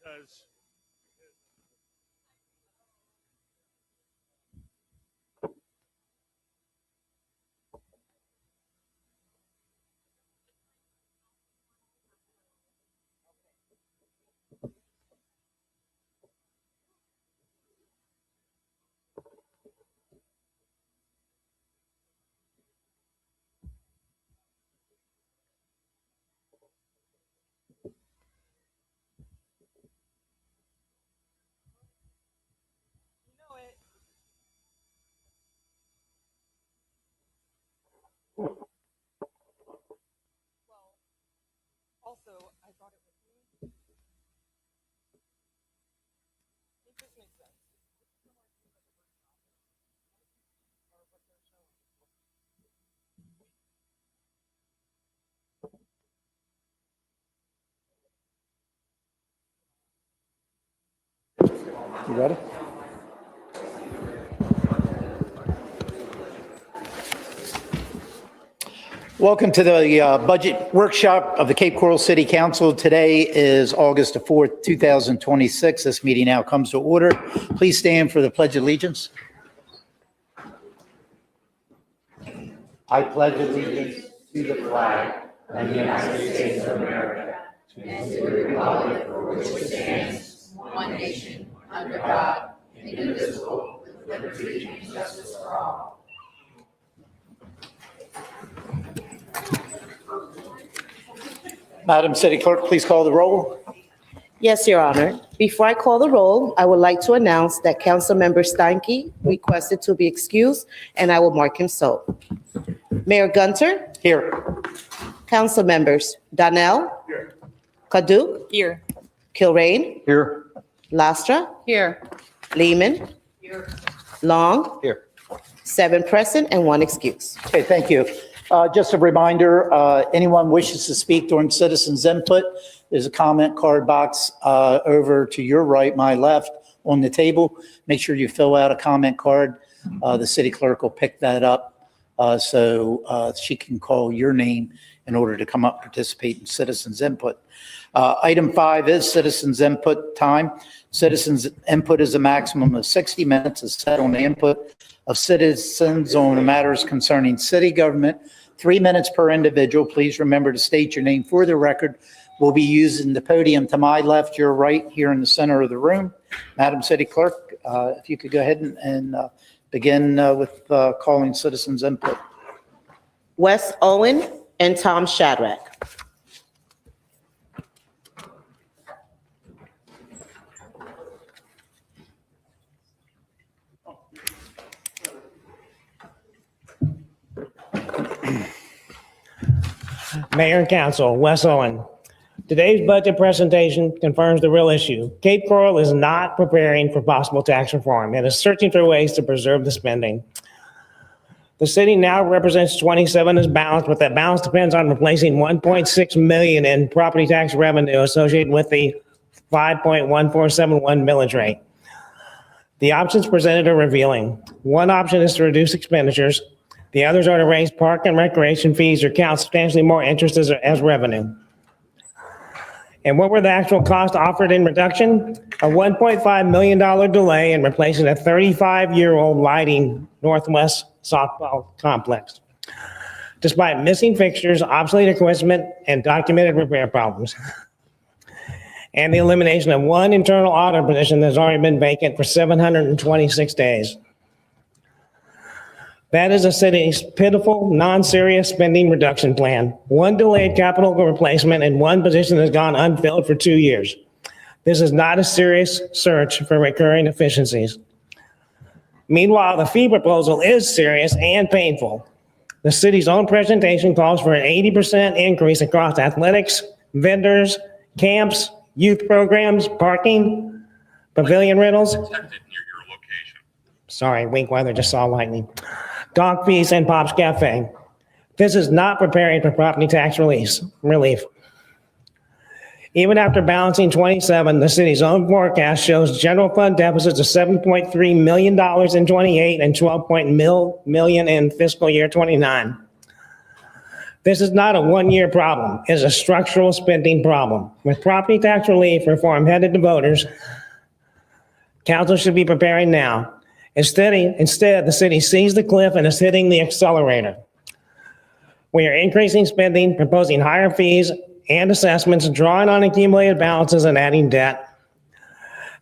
Because also, I brought it with me. It just makes sense. Or what they're showing. You ready? Welcome to the budget workshop of the Cape Coral City Council. Today is August the 4th, 2026. This meeting now comes to order. Please stand for the Pledge of Allegiance. I pledge allegiance to the flag of the United States of America and to the republic for which it stands, one nation, under God, indivisible, with liberty and justice for all. Madam City Clerk, please call the roll. Yes, Your Honor. Before I call the roll, I would like to announce that Councilmember Steinke requested to be excused, and I will mark him so. Mayor Gunter, Here. Council members Donnell. Here. Kadook. Here. Kilrain. Here. Lastra. Here. Lehman. Here. Long. Here. 7 present and 1 excuse. Okay, thank you. Just a reminder, anyone wishes to speak during citizens input, there's a comment card box over to your right, my left, on the table. Make sure you fill out a comment card. The city clerk will pick that up so she can call your name in order to come up participate in citizens input. Item 5 is citizens input time. Citizens input is a maximum of 60 minutes as set on the input of citizens on matters concerning city government. 3 minutes per individual. Please remember to state your name for the record. We'll be using the podium to my left, your right, here in the center of the room. Madam City Clerk, if you could go ahead and begin with calling citizens input. Wes Owen and Tom Shadrack. Mayor and Council, Wes Owen. Today's budget presentation confirms the real issue. Cape Coral is not preparing for possible tax reform. It is searching for ways to preserve the spending. The city now represents 27 as balanced, but that balance depends on replacing 1.6 million in property tax revenue associated with the 5.1471 millage rate. The options presented are revealing. One option is to reduce expenditures. The others are to raise park and recreation fees or count substantially more interest as revenue. And what were the actual costs offered in reduction? A $1.5 million delay in replacing a 35-year-old lighting Northwest softball complex, despite missing fixtures, obsolete equipment, and documented repair problems. And the elimination of one internal audit position that's already been vacant for 726 days. That is the city's pitiful, non-serious spending reduction plan. One delayed capital replacement and one position has gone unfilled for 2 years. This is not a serious search for recurring efficiencies. Meanwhile, the fee proposal is serious and painful. The city's own presentation calls for an 80% increase across athletics, vendors, camps, youth programs, parking, pavilion rentals. Sorry, wink weather, just saw lightning. Dog fees and Pop's Cafe. This is not preparing for property tax relief. Even after balancing 27, the city's own forecast shows general fund deficits of $7.3 million in 28 and $12 million in fiscal year 29. This is not a one-year problem. It's a structural spending problem. With property tax relief reform headed to voters, council should be preparing now. Instead, the city sees the cliff and is hitting the accelerator. We are increasing spending, proposing higher fees and assessments, drawing on accumulated balances and adding debt.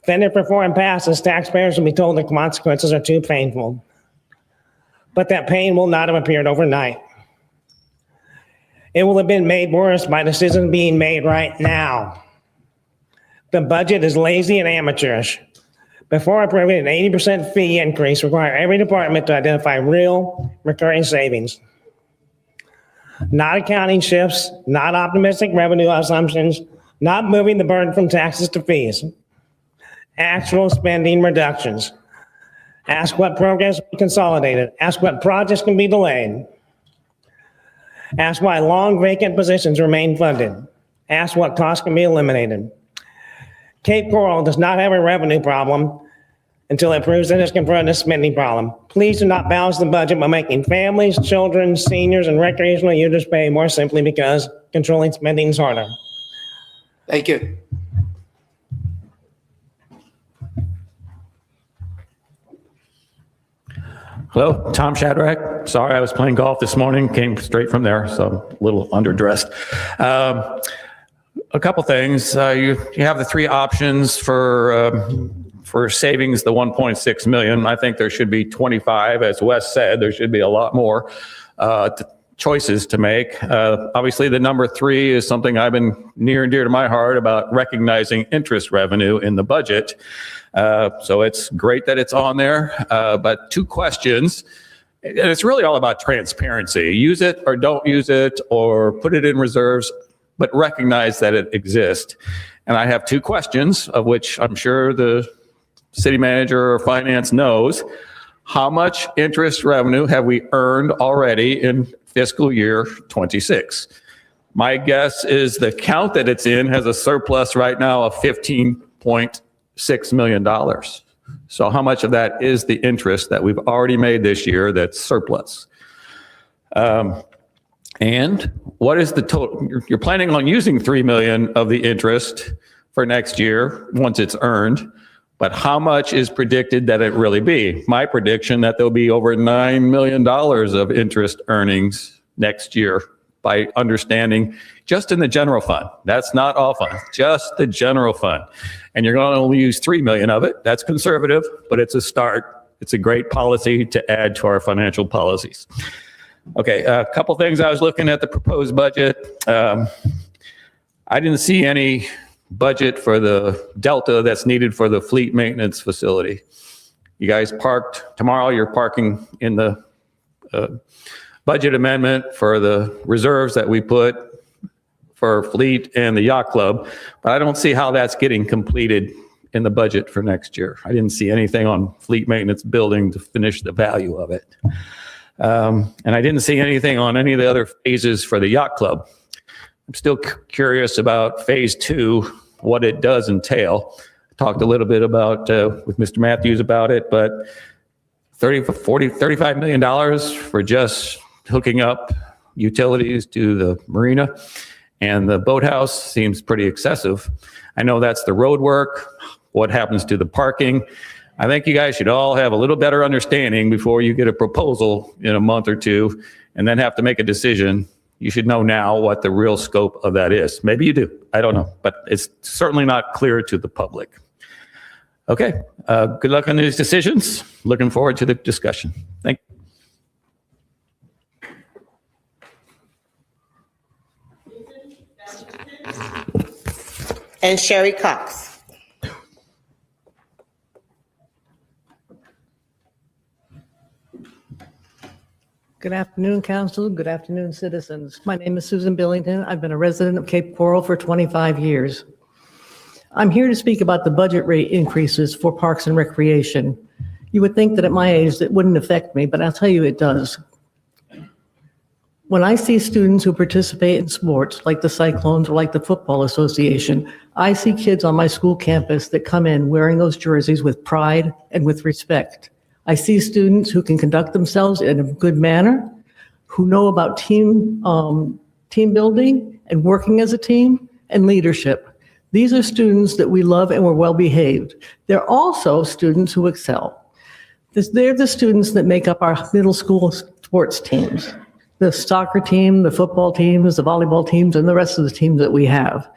Then if reform passes, taxpayers will be told the consequences are too painful. But that pain will not have appeared overnight. It will have been made worse by decisions being made right now. The budget is lazy and amateurish. Before approving an 80% fee increase, require every department to identify real recurring savings. Not accounting shifts, not optimistic revenue assumptions, not moving the burden from taxes to fees. Actual spending reductions. Ask what programs can be consolidated. Ask what projects can be delayed. Ask why long vacant positions remain funded. Ask what costs can be eliminated. Cape Coral does not have a revenue problem until it proves that it's confronted a spending problem. Please do not balance the budget by making families, children, seniors, and recreational users pay more simply because controlling spending is harder. Thank you. Hello, Tom Shadrack. Sorry, I was playing golf this morning, came straight from there, so I'm a little underdressed. A couple things. You have the three options for savings, the 1.6 million. I think there should be 25, as Wes said. There should be a lot more choices to make. Obviously, the number 3 is something I've been near and dear to my heart about recognizing interest revenue in the budget. So it's great that it's on there, but 2 questions. And it's really all about transparency. Use it or don't use it, or put it in reserves, but recognize that it exists. And I have 2 questions, of which I'm sure the city manager or finance knows. How much interest revenue have we earned already in fiscal year 26? My guess is the count that it's in has a surplus right now of $15.6 million. So how much of that is the interest that we've already made this year that's surplus? And what is the total? You're planning on using $3 million of the interest for next year once it's earned, but how much is predicted that it really be? My prediction that there'll be over $9 million of interest earnings next year by understanding just in the general fund. That's not all funds, just the general fund. And you're going to only use $3 million of it. That's conservative, but it's a start. It's a great policy to add to our financial policies. Okay, a couple things. I was looking at the proposed budget. I didn't see any budget for the delta that's needed for the fleet maintenance facility. You guys parked, tomorrow you're parking in the budget amendment for the reserves that we put for fleet and the yacht club, but I don't see how that's getting completed in the budget for next year. I didn't see anything on fleet maintenance building to finish the value of it. And I didn't see anything on any of the other phases for the yacht club. I'm still curious about phase 2, what it does entail. I talked a little bit about with Mr. Matthews about it, but $35 million for just hooking up utilities to the marina and the boathouse seems pretty excessive. I know that's the road work. What happens to the parking? I think you guys should all have a little better understanding before you get a proposal in a month or 2 and then have to make a decision. You should know now what the real scope of that is. Maybe you do. I don't know, but it's certainly not clear to the public. Okay, good luck on these decisions. Looking forward to the discussion. Thank you. And Sherry Cox. Good afternoon, Council. Good afternoon, citizens. My name is Susan Billington. I've been a resident of Cape Coral for 25 years. I'm here to speak about the budget rate increases for Parks and Recreation. You would think that at my age it wouldn't affect me, but I'll tell you it does. When I see students who participate in sports like the Cyclones or like the Football Association, I see kids on my school campus that come in wearing those jerseys with pride and with respect. I see students who can conduct themselves in a good manner, who know about team building and working as a team and leadership. These are students that we love and we're well behaved. They're also students who excel. They're the students that make up our middle school sports teams, the soccer team, the football teams, the volleyball teams, and the rest of the teams that we have.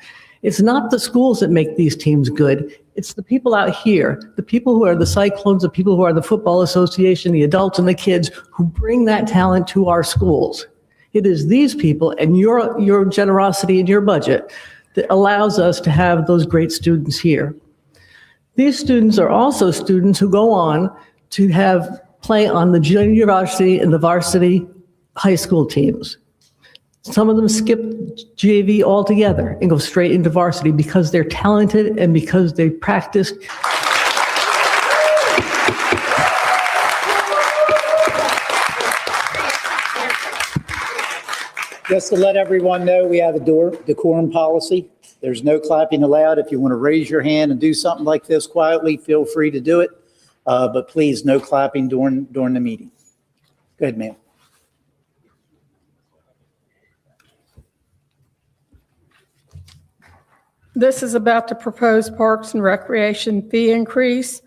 It's not the schools that make these teams good. It's the people out here, the people who are the Cyclones, the people who are the Football Association, the adults and the kids who bring that talent to our schools. It is these people and your generosity and your budget that allows us to have those great students here. These students are also students who go on to play on the junior varsity and the varsity high school teams. Some of them skip JV altogether and go straight into varsity because they're talented and because they practiced. Just to let everyone know, we have a decorum policy. There's no clapping allowed. If you want to raise your hand and do something like this quietly, feel free to do it. But please, no clapping during the meeting. Go ahead, ma'am. This is about the proposed Parks and Recreation fee increase.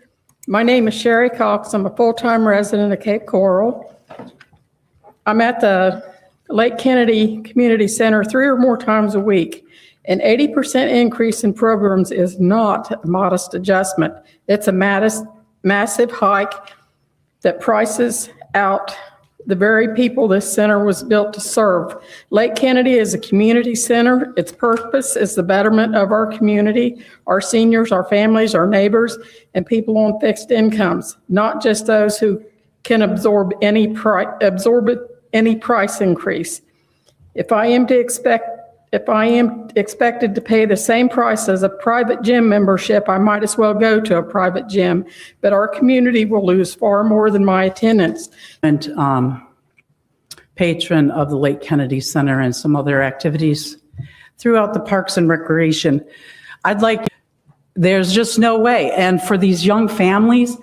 My name is Sherry Cox. I'm a full-time resident of Cape Coral. I'm at the Lake Kennedy Community Center 3 or more times a week. An 80% increase in programs is not a modest adjustment. It's a massive hike that prices out the very people this center was built to serve. Lake Kennedy is a community center. Its purpose is the betterment of our community, our seniors, our families, our neighbors, and people on fixed incomes, not just those who can absorb any price increase. If I am expected to pay the same price as a private gym membership, I might as well go to a private gym, but our community will lose far more than my attendance. And patron of the Lake Kennedy Center and some other activities throughout the Parks and Recreation. There's just no way. And for these young families,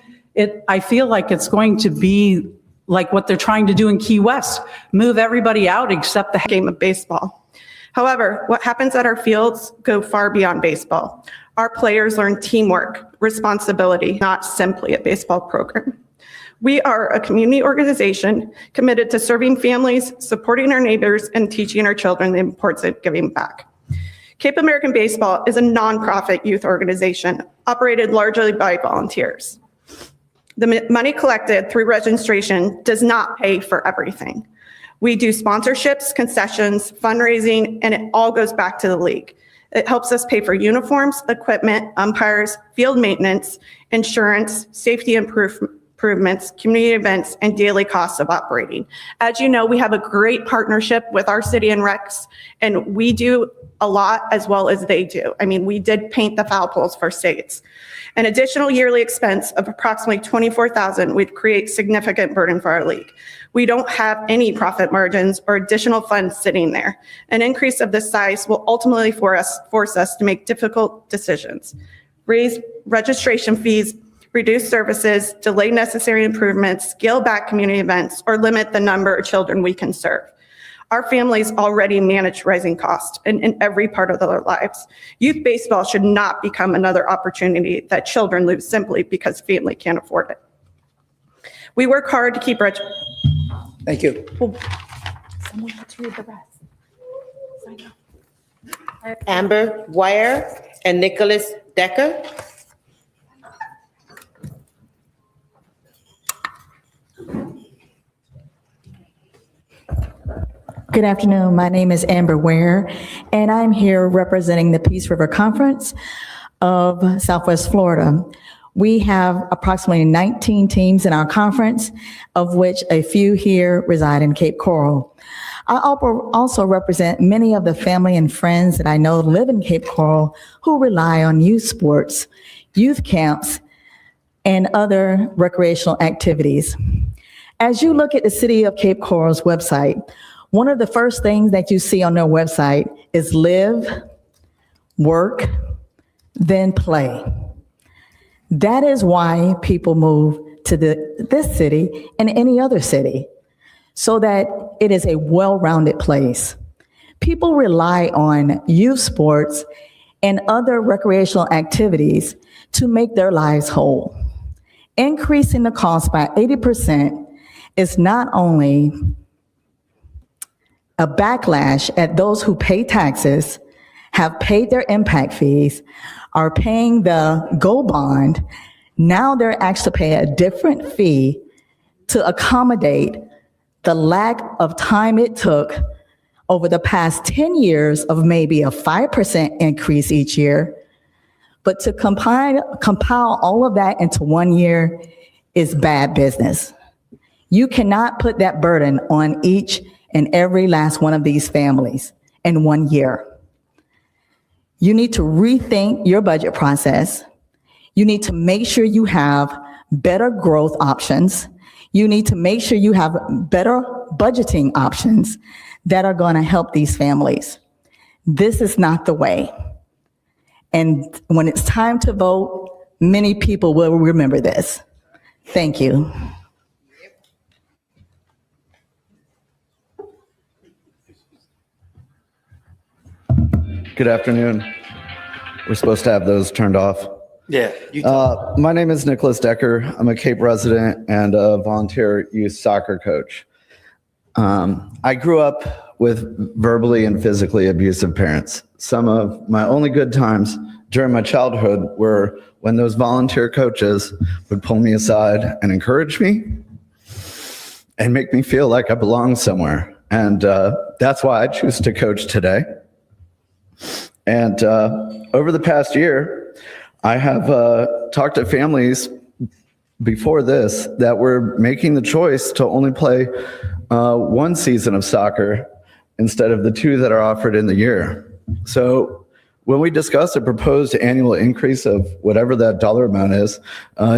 I feel like it's going to be like what they're trying to do in Key West, move everybody out except the game of baseball. However, what happens at our fields go far beyond baseball. Our players learn teamwork, responsibility, not simply a baseball program. We are a community organization committed to serving families, supporting our neighbors, and teaching our children the importance of giving back. Cape American Baseball is a nonprofit youth organization operated largely by volunteers. The money collected through registration does not pay for everything. We do sponsorships, concessions, fundraising, and it all goes back to the league. It helps us pay for uniforms, equipment, umpires, field maintenance, insurance, safety improvements, community events, and daily costs of operating. As you know, we have a great partnership with our city and recs, and we do a lot as well as they do. I mean, we did paint the foul poles for states. An additional yearly expense of approximately $24,000 would create significant burden for our league. We don't have any profit margins or additional funds sitting there. An increase of this size will ultimately force us to make difficult decisions. Raise registration fees, reduce services, delay necessary improvements, scale back community events, or limit the number of children we can serve. Our families already manage rising costs in every part of their lives. Youth baseball should not become another opportunity that children lose simply because family can't afford it. We work hard to keep Thank you. Someone has to read the rest. Amber Wire and Nicholas Decker. Good afternoon. My name is Amber Ware, and I'm here representing the Peace River Conference of Southwest Florida. We have approximately 19 teams in our conference, of which a few here reside in Cape Coral. I also represent many of the family and friends that I know live in Cape Coral who rely on youth sports, youth camps, and other recreational activities. As you look at the City of Cape Coral's website, one of the first things that you see on their website is live, work, then play. That is why people move to this city and any other city. so that it is a well-rounded place. People rely on youth sports and other recreational activities to make their lives whole. Increasing the cost by 80% is not only a backlash at those who pay taxes, have paid their impact fees, are paying the GO bond. Now they're asked to pay a different fee to accommodate the lack of time it took over the past 10 years of maybe a 5% increase each year. But to compile all of that into 1 year is bad business. You cannot put that burden on each and every last one of these families in 1 year. You need to rethink your budget process. You need to make sure you have better growth options. You need to make sure you have better budgeting options that are going to help these families. This is not the way. And when it's time to vote, many people will remember this. Thank you. Good afternoon. We're supposed to have those turned off. Yeah. My name is Nicholas Decker. I'm a Cape resident and a volunteer youth soccer coach. I grew up with verbally and physically abusive parents. Some of my only good times during my childhood were when those volunteer coaches would pull me aside and encourage me and make me feel like I belong somewhere. And that's why I choose to coach today. And over the past year, I have talked to families before this that were making the choice to only play one season of soccer instead of the two that are offered in the year. So when we discuss a proposed annual increase of whatever that dollar amount is,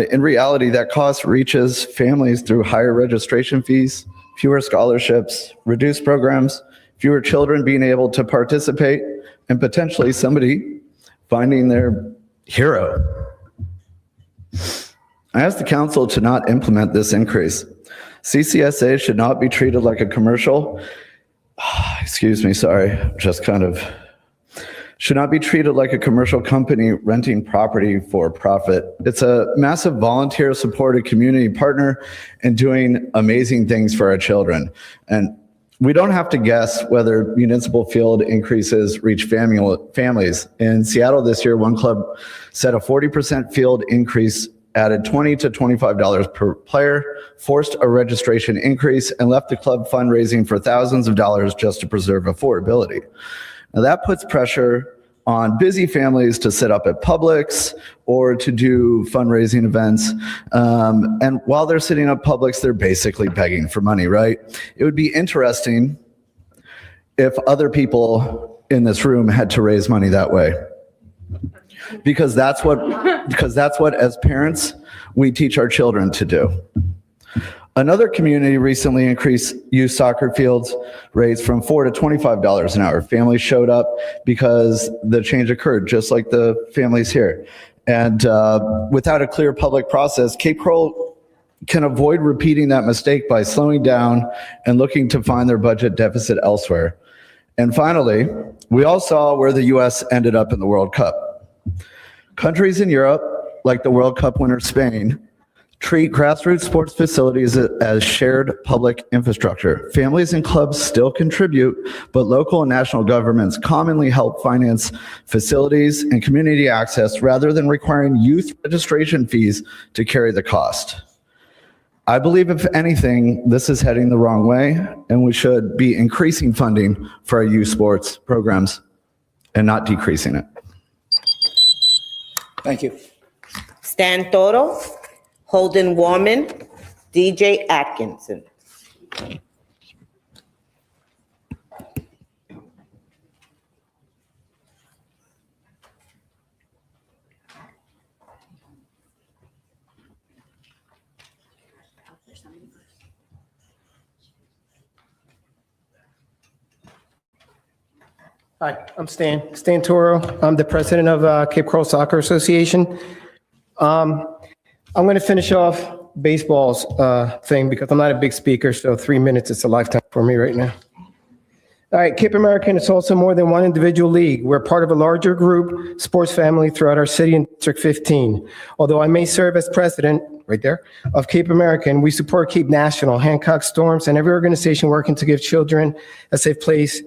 in reality, that cost reaches families through higher registration fees, fewer scholarships, reduced programs, fewer children being able to participate, and potentially somebody finding their hero. I asked the council to not implement this increase. CCSA should not be treated like a commercial, should not be treated like a commercial company renting property for profit. It's a massive volunteer supported community partner and doing amazing things for our children. And we don't have to guess whether municipal field increases reach families. In Seattle this year, one club said a 40% field increase added $20 to $25 per player, forced a registration increase, and left the club fundraising for thousands of dollars just to preserve affordability. Now that puts pressure on busy families to sit up at Publix or to do fundraising events. And while they're sitting up Publix, they're basically begging for money, right? It would be interesting if other people in this room had to raise money that way. Because that's what as parents, we teach our children to do. Another community recently increased youth soccer fields rates from $4 to $25 an hour. Families showed up because the change occurred, just like the families here. And without a clear public process, Cape Coral can avoid repeating that mistake by slowing down and looking to find their budget deficit elsewhere. And finally, we all saw where the US ended up in the World Cup. Countries in Europe, like the World Cup winner Spain, treat grassroots sports facilities as shared public infrastructure. Families and clubs still contribute, but local and national governments commonly help finance facilities and community access rather than requiring youth registration fees to carry the cost. I believe, if anything, this is heading the wrong way, and we should be increasing funding for our youth sports programs and not decreasing it. Thank you. Stan Toro, Holden Warman, DJ Atkinson. Hi, I'm Stan Toro. I'm the president of Cape Coral Soccer Association. I'm going to finish off baseball's thing because I'm not a big speaker, so 3 minutes is a lifetime for me right now. All right, Cape American is also more than one individual league. We're part of a larger group sports family throughout our city in District 15. Although I may serve as president, right there, of Cape American, we support Cape National, Hancock Storms, and every organization working to give children a safe place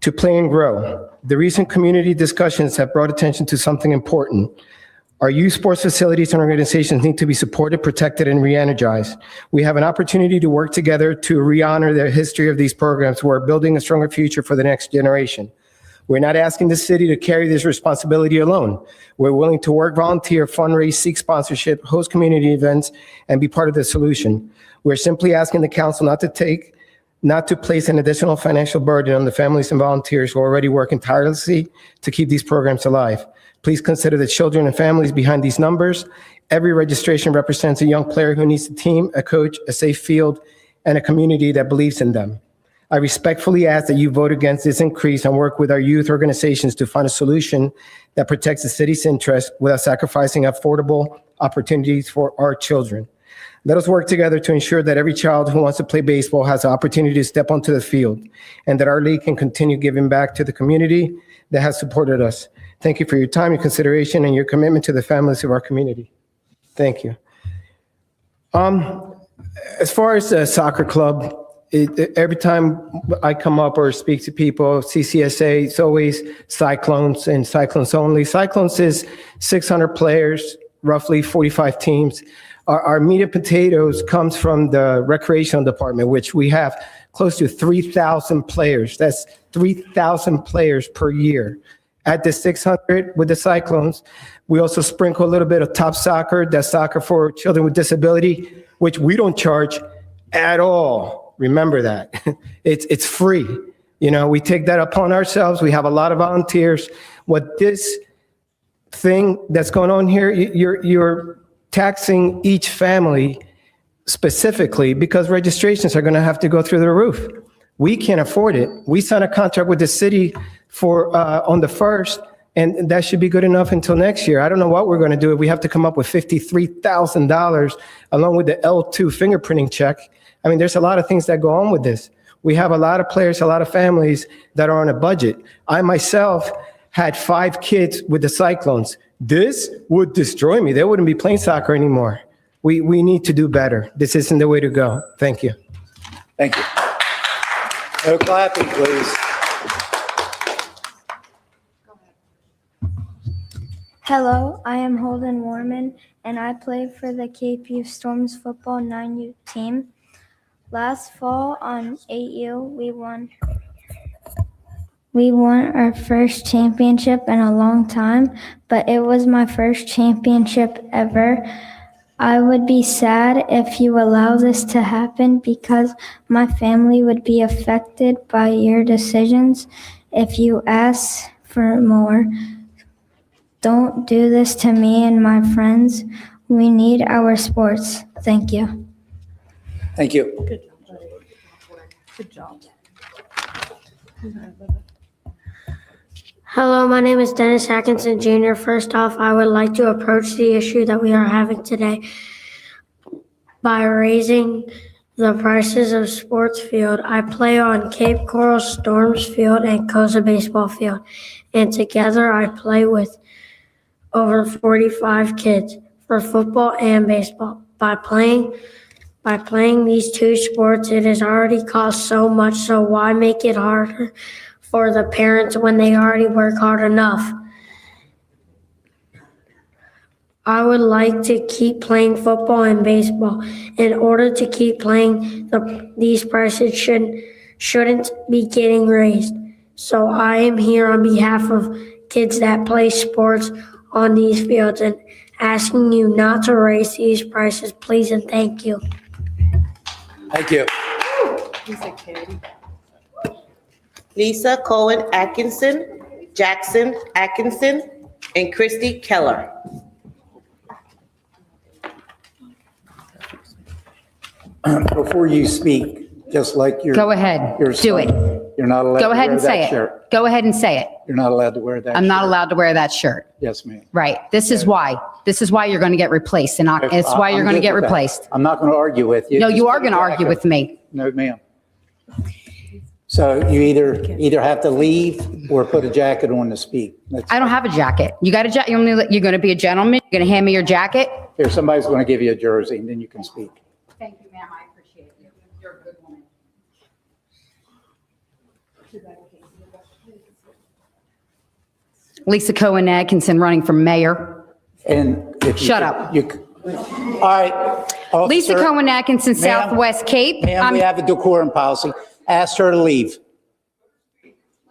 to play and grow. The recent community discussions have brought attention to something important. Our youth sports facilities and organizations need to be supported, protected, and re-energized. We have an opportunity to work together to re-honor the history of these programs. We're building a stronger future for the next generation. We're not asking the city to carry this responsibility alone. We're willing to work, volunteer, fundraise, seek sponsorship, host community events, and be part of the solution. We're simply asking the council not to place an additional financial burden on the families and volunteers who are already working tirelessly to keep these programs alive. Please consider the children and families behind these numbers. Every registration represents a young player who needs a team, a coach, a safe field, and a community that believes in them. I respectfully ask that you vote against this increase and work with our youth organizations to find a solution that protects the city's interest without sacrificing affordable opportunities for our children. Let us work together to ensure that every child who wants to play baseball has the opportunity to step onto the field and that our league can continue giving back to the community that has supported us. Thank you for your time, your consideration, and your commitment to the families of our community. Thank you. As far as the soccer club, every time I come up or speak to people, CCSA, it's always Cyclones and Cyclones only. Cyclones is 600 players, roughly 45 teams. Our meat and potatoes comes from the recreational department, which we have close to 3,000 players. That's 3,000 players per year. At the 600 with the Cyclones, we also sprinkle a little bit of top soccer, that's soccer for children with disability, which we don't charge at all. Remember that. It's free. You know, we take that upon ourselves. We have a lot of volunteers. What this thing that's going on here, you're taxing each family specifically because registrations are going to have to go through the roof. We can't afford it. We signed a contract with the city for on the 1st, and that should be good enough until next year. I don't know what we're going to do. We have to come up with $53,000 along with the L2 fingerprinting check. I mean, there's a lot of things that go on with this. We have a lot of players, a lot of families that are on a budget. I myself had 5 kids with the Cyclones. This would destroy me. They wouldn't be playing soccer anymore. We need to do better. This isn't the way to go. Thank you. Thank you. No clapping, please. Hello, I am Holden Warman, and I play for the Cape Youth Storms football 9U team. Last fall on 8U, we won our first championship in a long time, but it was my first championship ever. I would be sad if you allow this to happen because my family would be affected by your decisions if you ask for more. Don't do this to me and my friends. We need our sports. Thank you. Thank you. Good job. Hello, my name is Dennis Atkinson Jr. First off, I would like to approach the issue that we are having today by raising the prices of sports field. I play on Cape Coral Storms Field and Koza Baseball Field, and together I play with over 45 kids for football and baseball. By playing these two sports, it has already cost so much, so why make it harder for the parents when they already work hard enough? I would like to keep playing football and baseball. In order to keep playing, these prices shouldn't be getting raised. So I am here on behalf of kids that play sports on these fields and asking you not to raise these prices, please and thank you. Thank you. Lisa Cohen Atkinson, Jackson Atkinson, and Christy Keller. Before you speak, just like your. Go ahead, your do son, it. You're not allowed Go to ahead wear and say that it. shirt. Go ahead and say it. You're not allowed to wear that shirt. I'm not allowed to wear that shirt. Yes, ma'am. Right. This is why. This is why you're going to get replaced. And it's why you're I'm going to good get with that. replaced. I'm not going to argue with you. No, Just you are put a going to argue jacket with me. No, ma'am. So you either have to leave or put a jacket on to speak. I don't have a jacket. You got a jacket? You're going to be a gentleman? You're going to hand me your jacket? Here, somebody's going to give you a jersey and then you can speak. Thank you, ma'am. I appreciate you. You're a good woman. Lisa Cohen Atkinson running for mayor. And if you Shut could- up. All right. Lisa Officer, Cohen Atkinson, ma'am, Southwest Cape. Ma'am, we have a decorum policy. Ask her to leave.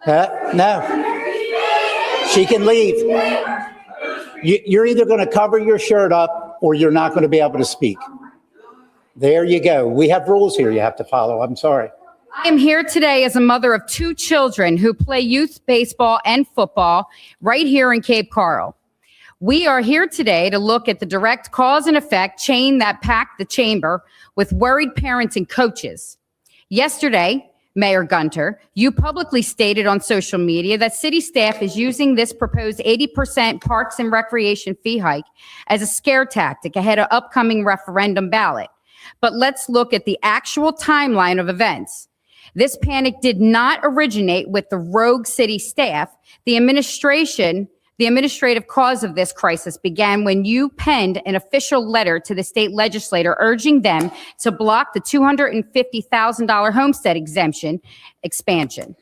No. She can leave. You're either going to cover your shirt up or you're not going to be able to speak. There you go. We have rules here you have to follow. I'm sorry. I am here today as a mother of 2 children who play youth baseball and football right here in Cape Coral. We are here today to look at the direct cause and effect chain that packed the chamber with worried parents and coaches. Yesterday, Mayor Gunter, you publicly stated on social media that city staff is using this proposed 80% parks and recreation fee hike as a scare tactic ahead of upcoming referendum ballot. But let's look at the actual timeline of events. This panic did not originate with the rogue city staff. The administrative cause of this crisis began when you penned an official letter to the state legislature urging them to block the $250,000 homestead exemption expansion.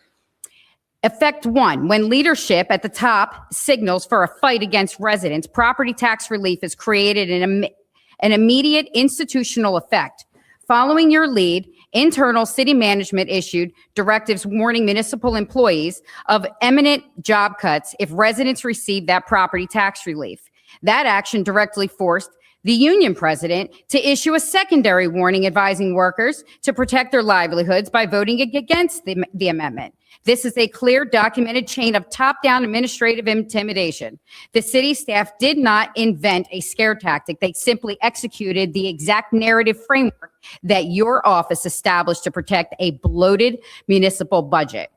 Effect 1, when leadership at the top signals for a fight against residents, property tax relief is created an immediate institutional effect. Following your lead, internal city management issued directives warning municipal employees of imminent job cuts if residents receive that property tax relief. That action directly forced the union president to issue a secondary warning advising workers to protect their livelihoods by voting against the amendment. This is a clear documented chain of top-down administrative intimidation. The city staff did not invent a scare tactic. They simply executed the exact narrative framework that your office established to protect a bloated municipal budget.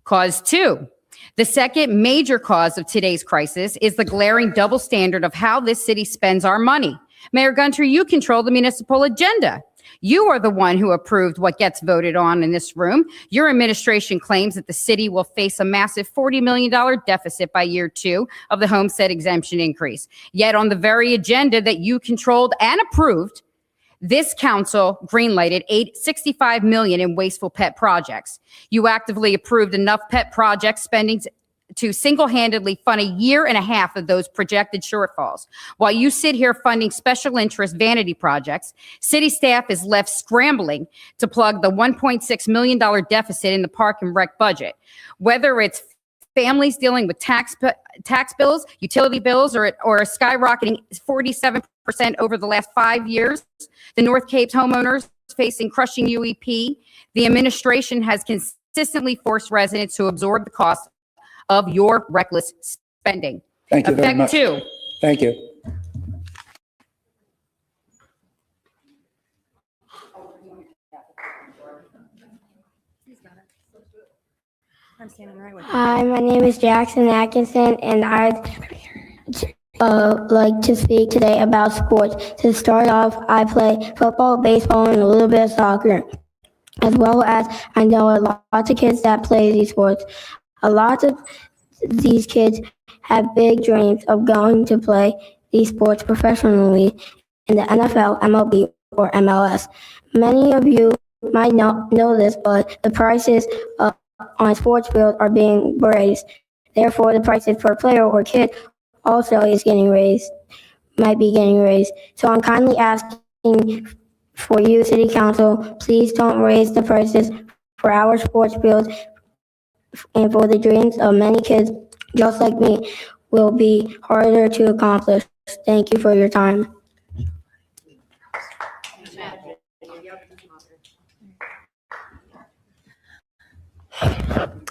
Cause 2. The second major cause of today's crisis is the glaring double standard of how this city spends our money. Mayor Gunter, you control the municipal agenda. You are the one who approved what gets voted on in this room. Your administration claims that the city will face a massive $40 million deficit by year 2 of the homestead exemption increase. Yet on the very agenda that you controlled and approved, this council greenlighted $65 million in wasteful pet projects. You actively approved enough pet project spending to single-handedly fund a year and a half of those projected shortfalls. While you sit here funding special interest vanity projects, city staff is left scrambling to plug the $1.6 million deficit in the park and rec budget. Whether it's families dealing with tax bills, utility bills, or skyrocketing 47% over the last 5 years, the North Cape homeowners facing crushing UEP, the administration has consistently forced residents to absorb the cost of your reckless spending. Thank you very much. Effect 2. Thank you. Hi, my name is Jackson Atkinson, and I'd like to speak today about sports. To start off, I play football, baseball, and a little bit of soccer, as well as I know lots of kids that play these sports. A lot of these kids have big dreams of going to play these sports professionally in the NFL, MLB, or MLS. Many of you might not know this, but the prices on sports field are being raised. Therefore, the prices per player or kid also might be getting raised. So I'm kindly asking for you, City Council, please don't raise the prices for our sports fields and for the dreams of many kids just like me will be harder to accomplish. Thank you for your time.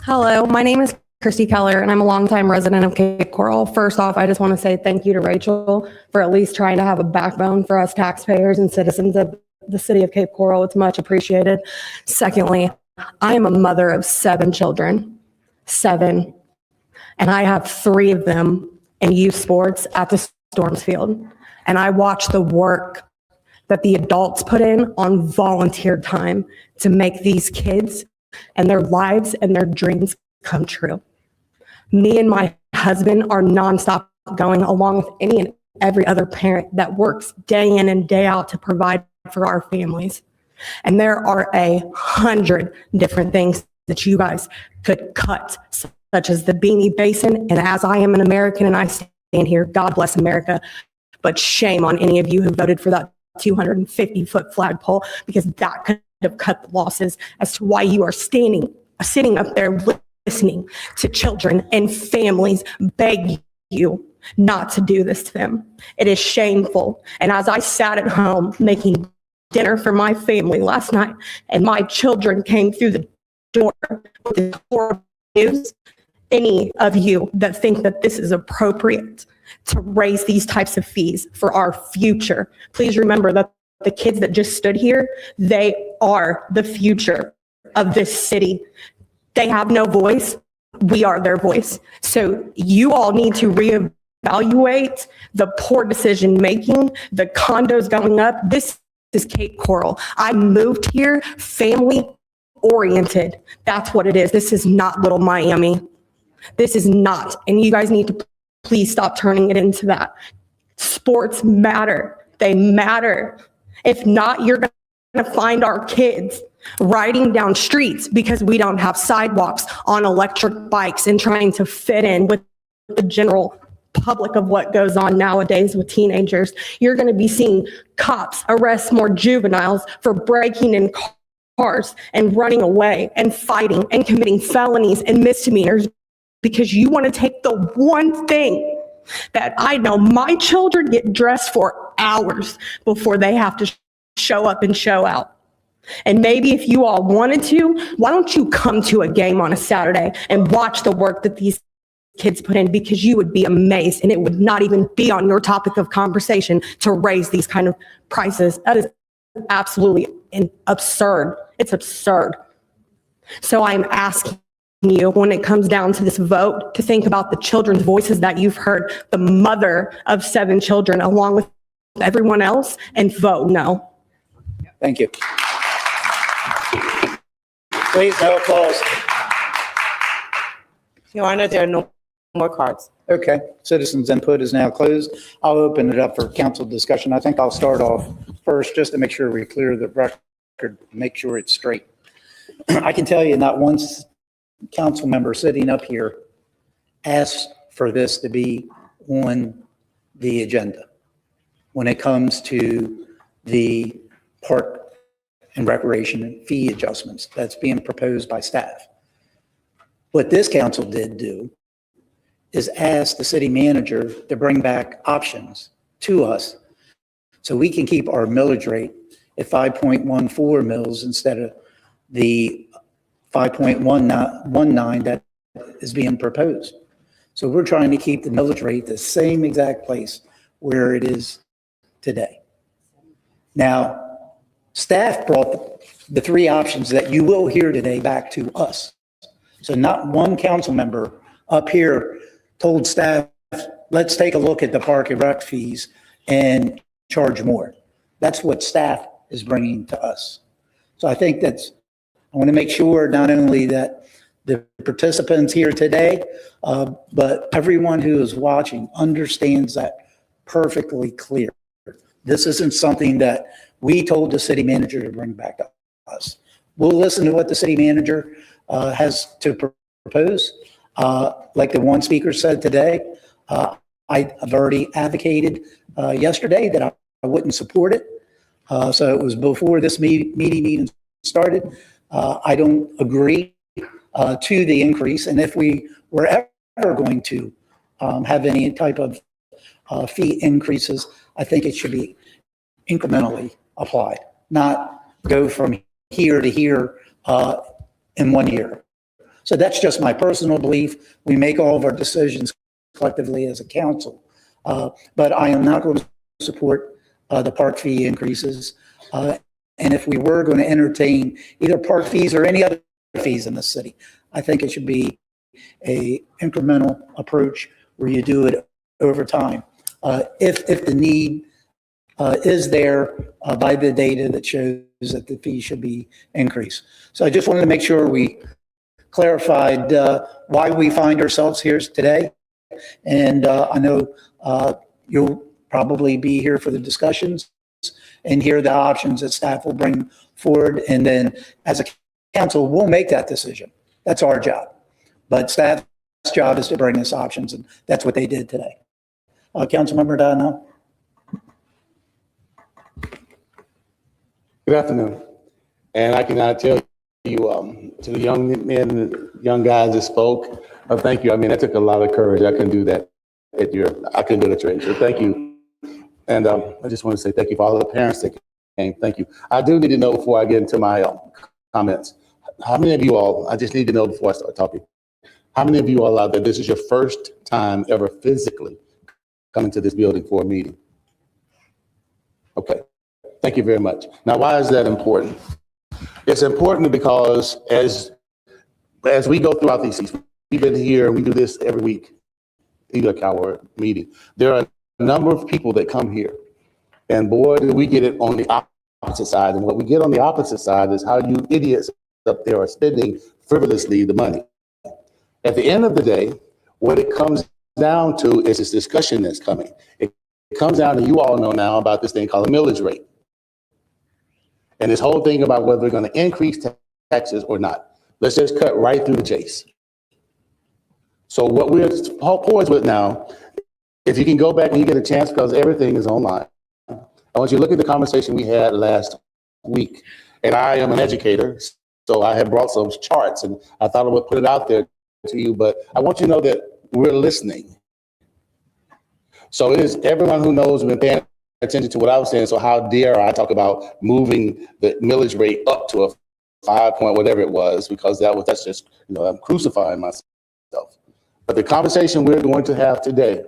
Hello, my name is Christy Keller, and I'm a longtime resident of Cape Coral. First off, I just want to say thank you to Rachel for at least trying to have a backbone for us taxpayers and citizens of the city of Cape Coral. It's much appreciated. Secondly, I am a mother of 7 children, 7, and I have 3 of them in youth sports at the Storms Field. And I watch the work that the adults put in on volunteer time to make these kids and their lives and their dreams come true. Me and my husband are nonstop going, along with any and every other parent that works day in and day out to provide for our families. And there are 100 different things that you guys could cut, such as the Beanie Basin. And as I am an American and I stand here, God bless America, but shame on any of you who voted for that 250-foot flagpole, because that could have cut the losses as to why you are sitting up there listening to children and families beg you not to do this to them. It is shameful. And as I sat at home making dinner for my family last night, and my children came through the door with the horrible news, any of you that think that this is appropriate to raise these types of fees for our future, please remember that the kids that just stood here, they are the future of this city. They have no voice. We are their voice. So you all need to reevaluate the poor decision making, the condos going up. This is Cape Coral. I moved here family oriented. That's what it is. This is not Little Miami. This is not. And you guys need to please stop turning it into that. Sports matter. They matter. If not, you're going to find our kids riding down streets because we don't have sidewalks, on electric bikes, and trying to fit in with the general public of what goes on nowadays with teenagers. You're going to be seeing cops arrest more juveniles for breaking in cars and running away and fighting and committing felonies and misdemeanors because you want to take the one thing that I know my children get dressed for hours before they have to show up and show out. And maybe if you all wanted to, why don't you come to a game on a Saturday and watch the work that these kids put in, because you would be amazed, and it would not even be on your topic of conversation to raise these kind of prices. That is absolutely absurd. It's absurd. So I'm asking you, when it comes down to this vote, to think about the children's voices that you've heard, the mother of 7 children, along with everyone else, and vote no. Thank you. Please, no applause. Your Honor, there are no more cards. Okay, citizens' input is now closed. I'll open it up for council discussion. I think I'll start off first just to make sure we clear the record, make sure it's straight. I can tell you not one council member sitting up here asked for this to be on the agenda when it comes to the park and recreation fee adjustments that's being proposed by staff. What this council did do is ask the city manager to bring back options to us so we can keep our millage rate at 5.14 mils instead of the 5.19 that is being proposed. So we're trying to keep the millage rate the same exact place where it is today. Now, staff brought the 3 options that you will hear today back to us. So not one council member up here told staff, let's take a look at the park and rec fees and charge more. That's what staff is bringing to us. So I think I want to make sure not only that the participants here today, but everyone who is watching understands that perfectly clear. This isn't something that we told the city manager to bring back to us. We'll listen to what the city manager has to propose. Like the one speaker said today, I've already advocated yesterday that I wouldn't support it. So it was before this meeting even started. I don't agree to the increase. And if we were ever going to have any type of fee increases, I think it should be incrementally applied, not go from here to here in 1 year. So that's just my personal belief. We make all of our decisions collectively as a council. But I am not going to support the park fee increases. And if we were going to entertain either park fees or any other fees in the city, I think it should be a incremental approach where you do it over time. If the need is there by the data that shows that the fee should be increased. So I just wanted to make sure we clarified why we find ourselves here today. And I know you'll probably be here for the discussions and hear the options that staff will bring forward. And then as a council, we'll make that decision. That's our job. But staff's job is to bring us options, and that's what they did today. Councilmember Donnell. Good afternoon. And I cannot tell you, to the young men, young guys that spoke, thank you. I mean, that took a lot of courage. I couldn't do that I couldn't do that at your age. So thank you. And I just want to say thank you for all of the parents that came. Thank you. I do need to know before I get into my comments, how many of you all, I just need to know before I start talking, how many of you all out there, this is your first time ever physically coming to this building for a meeting? Okay. Thank you very much. Now, why is that important? It's important because as we go throughout these seasons, we've been here, we do this every week, either our meeting. There are a number of people that come here, and boy, do we get it on the opposite side. And what we get on the opposite side is how you idiots up there are spending frivolously the money. At the end of the day, what it comes down to is this discussion that's coming. It comes down to, you all know now about this thing called a millage rate. And this whole thing about whether we're going to increase taxes or not. Let's just cut right through the chase. So what we're poised with now, if you can go back and you get a chance, because everything is online, I want you to look at the conversation we had last week. And I am an educator, so I have brought some charts, and I thought I would put it out there to you, but I want you to know that we're listening. So it is everyone who knows we've been paying attention to what I was saying. So how dare I talk about moving the millage rate up to a 5 point whatever it was, because that's just, I'm crucifying myself. But the conversation we're going to have today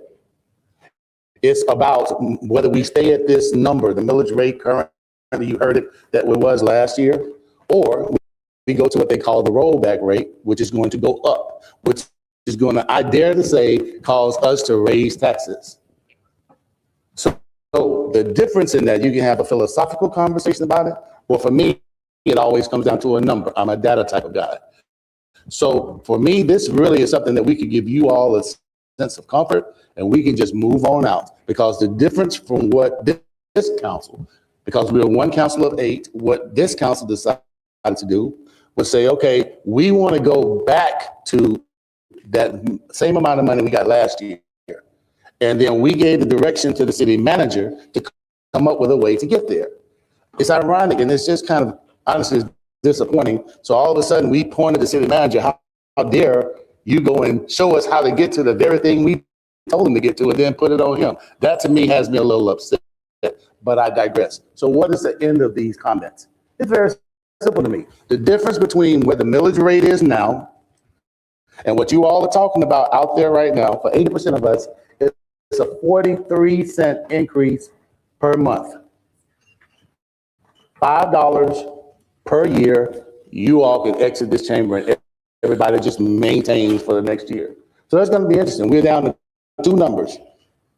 is about whether we stay at this number, the millage rate currently, you heard it, that it was last year, or we go to what they call the rollback rate, which is going to go up, which is going to, I dare to say, cause us to raise taxes. So the difference in that, you can have a philosophical conversation about it, but for me, it always comes down to a number. I'm a data type of guy. So for me, this really is something that we could give you all a sense of comfort, and we can just move on out, because the difference from what this council, because we're one council of 8, what this council decided to do was say, okay, we want to go back to that same amount of money we got last year. And then we gave the direction to the city manager to come up with a way to get there. It's ironic, and it's just kind of honestly disappointing. So all of a sudden we pointed the city manager, how dare you go and show us how to get to the very thing we told him to get to, and then put it on him. That to me has me a little upset, but I digress. So what is the end of these comments? It's very simple to me. The difference between where the millage rate is now and what you all are talking about out there right now for 80% of us is a 43-cent increase per month. $5 per year, you all can exit this chamber and everybody just maintains for the next year. So that's going to be interesting. We're down to 2 numbers.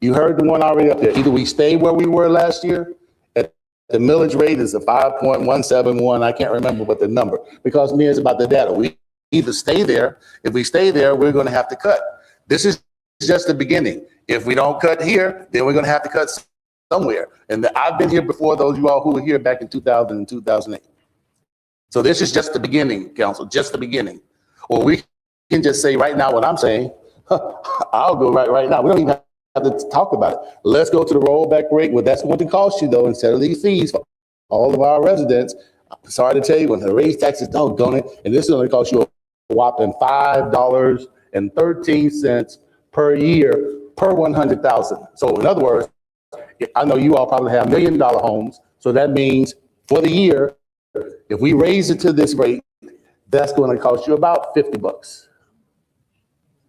You heard the one already up there. Either we stay where we were last year, at the millage rate is a 5.171. I can't remember what the number, because me, it's about the data. We either stay there. If we stay there, we're going to have to cut. This is just the beginning. If we don't cut here, then we're going to have to cut somewhere. And I've been here before those of you all who were here back in 2000 and 2008. So this is just the beginning, council, just the beginning. Or we can just say right now what I'm saying, I'll go right now. We don't even have to talk about it. Let's go to the rollback rate. Well, that's going to cost you, though, instead of these fees for all of our residents. I'm sorry to tell you, when they raise taxes, don't it? And this is going to cost you a whopping $5.13 per year per 100,000. So in other words, I know you all probably have $1 million homes. So that means for the year, if we raise it to this rate, that's going to cost you about $50.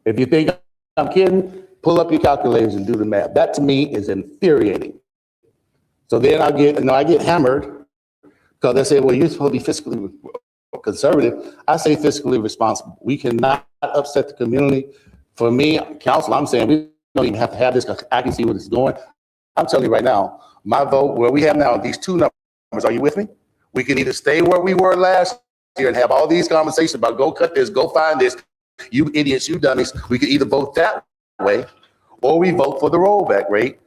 If you think I'm kidding, pull up your calculators and do the math. That to me is infuriating. So then I get hammered Because they say, well, you're supposed to be fiscally conservative. I say fiscally responsible. We cannot upset the community. For me, council, I'm saying we don't even have to have this because I can see what it's doing. I'm telling you right now, my vote, where we have now these two numbers, are you with me? We can either stay where we were last year and have all these conversations about go cut this, go find this, you idiots, you dummies. We could either vote that way or we vote for the rollback rate,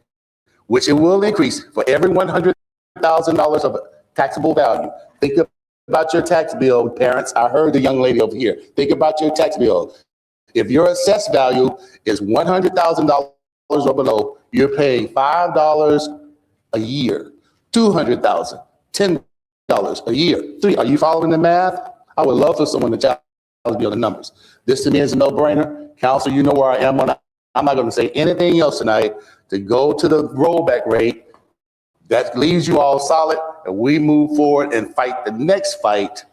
which it will increase for every $100,000 of taxable value. Think about your tax bill, parents. I heard the young lady over here. Think about your tax bill. If your assessed value is $100,000 or below, you're paying $5 a year, $200,000, $10 a year. Are you following the math? I would love for someone to challenge me on the numbers. This to me is a no-brainer. Council, you know where I am on that. I'm not going to say anything else tonight to go to the rollback rate. That leaves you all solid, and we move forward and fight the next fight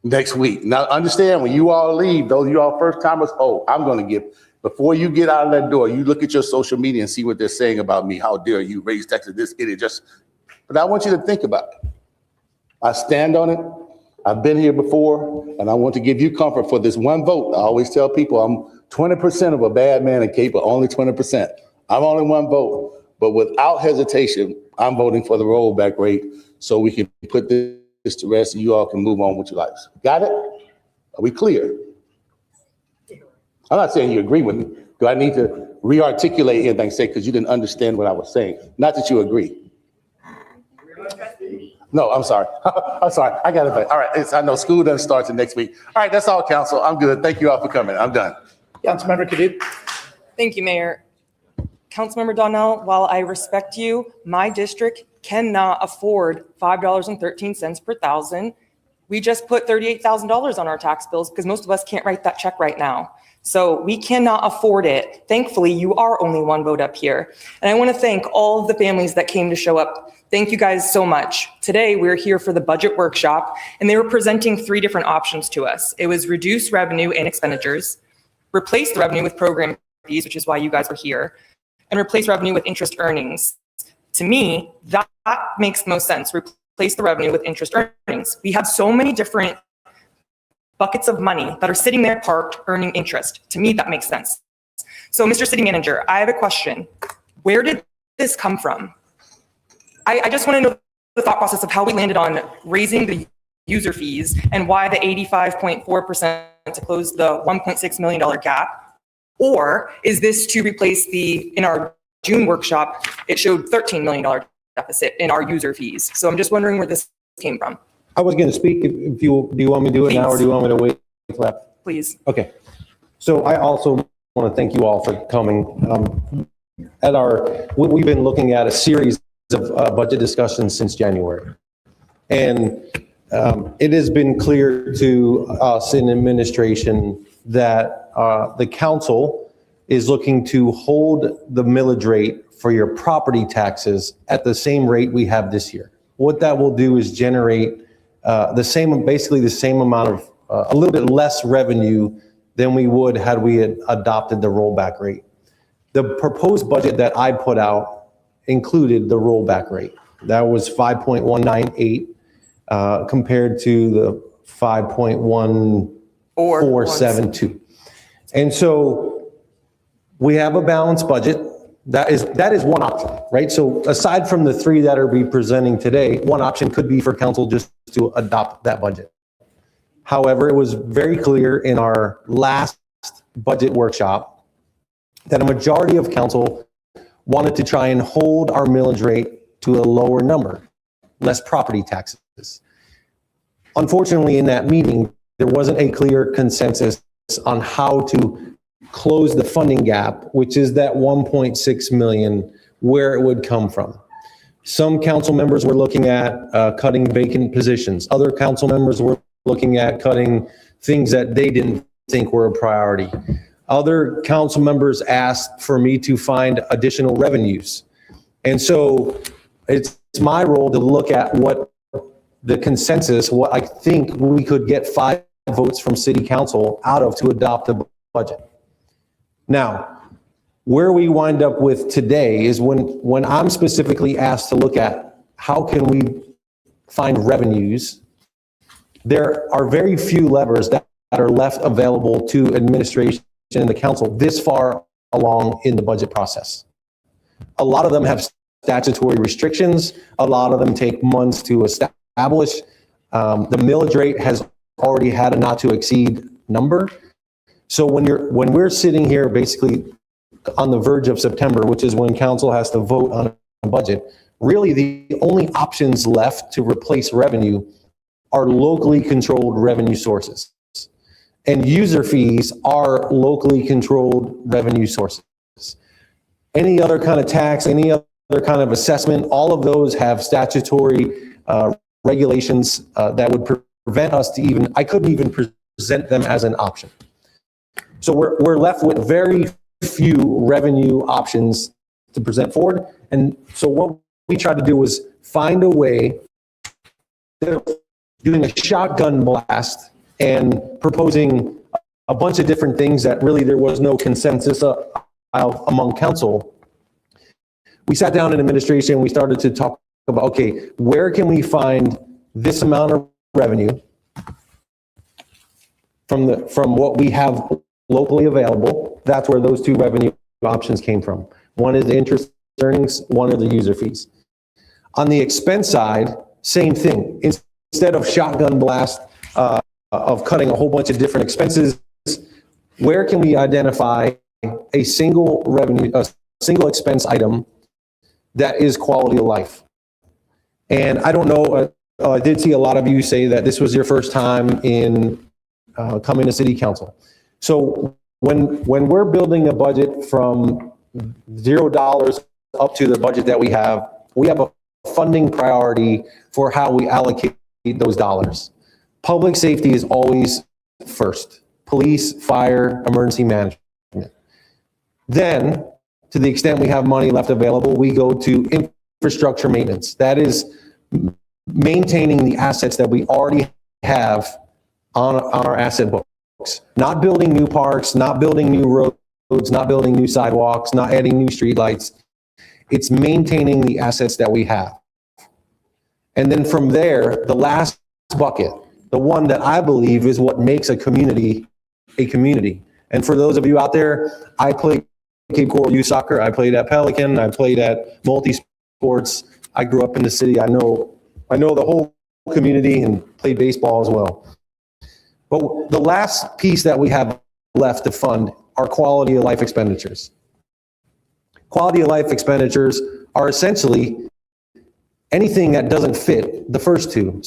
next week. Now, understand, when you all leave, those of you all first timers, I'm going to give, before you get out of that door, you look at your social media and see what they're saying about me. How dare you raise taxes, this idiot, but I want you to think about it. I stand on it. I've been here before, and I want to give you comfort for this one vote. I always tell people I'm 20% of a bad man in Cape, but only 20%. I'm only one vote. But without hesitation, I'm voting for the rollback rate so we can put this to rest and you all can move on with your lives. Got it? Are we clear? I'm not saying you agree with me. Do I need to re-articulate anything, say, because you didn't understand what I was saying? Not that you agree. No, I'm sorry. I'm sorry. I got it. All right. I know school doesn't start till next week. All right. That's all, council. I'm good. Thank you all for coming. I'm done. Councilmember Kadouk. Thank you, Mayor. Councilmember Donnell, while I respect you, my district cannot afford $5.13 per thousand. We just put $38,000 on our tax bills because most of us can't write that check right now. So we cannot afford it. Thankfully, you are only one vote up here. And I want to thank all of the families that came to show up. Thank you guys so much. Today, we're here for the budget workshop, and they were presenting 3 different options to us. It was reduce revenue and expenditures, replace the revenue with program fees, which is why you guys are here, and replace revenue with interest earnings. To me, that makes the most sense. Replace the revenue with interest earnings. We have so many different buckets of money that are sitting there parked earning interest. To me, that makes sense. So, Mr. City Manager, I have a question. Where did this come from? I just want to know the thought process of how we landed on raising the user fees and why the 85.4% to close the $1.6 million gap. Or is this to replace in our June workshop, it showed $13 million deficit in our user fees. So I'm just wondering where this came from. I was going to speak. Do you want me to do it now or do you want me to wait till after? Please. Okay. So I also want to thank you all for coming. We've been looking at a series of budget discussions since January. And it has been clear to us in administration that the council is looking to hold the millage rate for your property taxes at the same rate we have this year. What that will do is generate basically the same amount of, a little bit less revenue than we would had we adopted the rollback rate. The proposed budget that I put out included the rollback rate. That was 5.198 compared to the 5.1472. And so we have a balanced budget. That is one option, right? So aside from the 3 that are be presenting today, one option could be for council just to adopt that budget. However, it was very clear in our last budget workshop that a majority of council wanted to try and hold our millage rate to a lower number, less property taxes. Unfortunately, in that meeting, there wasn't a clear consensus on how to close the funding gap, which is that 1.6 million, where it would come from. Some council members were looking at cutting vacant positions. Other council members were looking at cutting things that they didn't think were a priority. Other council members asked for me to find additional revenues. And so it's my role to look at what the consensus, what I think we could get 5 votes from city council out of to adopt a budget. Now, where we wind up with today is when I'm specifically asked to look at how can we find revenues, there are very few levers that are left available to administration and the council this far along in the budget process. A lot of them have statutory restrictions. A lot of them take months to establish. The millage rate has already had a not to exceed number. So when we're sitting here basically on the verge of September, which is when council has to vote on a budget, really the only options left to replace revenue are locally controlled revenue sources. And user fees are locally controlled revenue sources. Any other kind of tax, any other kind of assessment, all of those have statutory regulations that would prevent us to even, I couldn't even present them as an option. So we're left with very few revenue options to present forward. And so what we tried to do was find a way of doing a shotgun blast and proposing a bunch of different things that really there was no consensus among council. We sat down in administration, we started to talk about, okay, where can we find this amount of revenue from what we have locally available? That's where those two revenue options came from. One is the interest earnings, one are the user fees. On the expense side, same thing. Instead of shotgun blast of cutting a whole bunch of different expenses, where can we identify a single expense item that is quality of life? And I don't know, I did see a lot of you say that this was your first time in coming to city council. So when we're building a budget from $0 up to the budget that we have a funding priority for how we allocate those dollars. Public safety is always first. Police, fire, emergency management. Then, to the extent we have money left available, we go to infrastructure maintenance. That is maintaining the assets that we already have on our asset books. Not building new parks, not building new roads, not building new sidewalks, not adding new streetlights. It's maintaining the assets that we have. And then from there, the last bucket, the one that I believe is what makes a community a community. And for those of you out there, I played Cape Coral Youth Soccer. I played at Pelican. I played at Multi-Sports. I grew up in the city. I know the whole community and played baseball as well. But the last piece that we have left to fund are quality of life expenditures. Quality of life expenditures are essentially anything that doesn't fit the first two.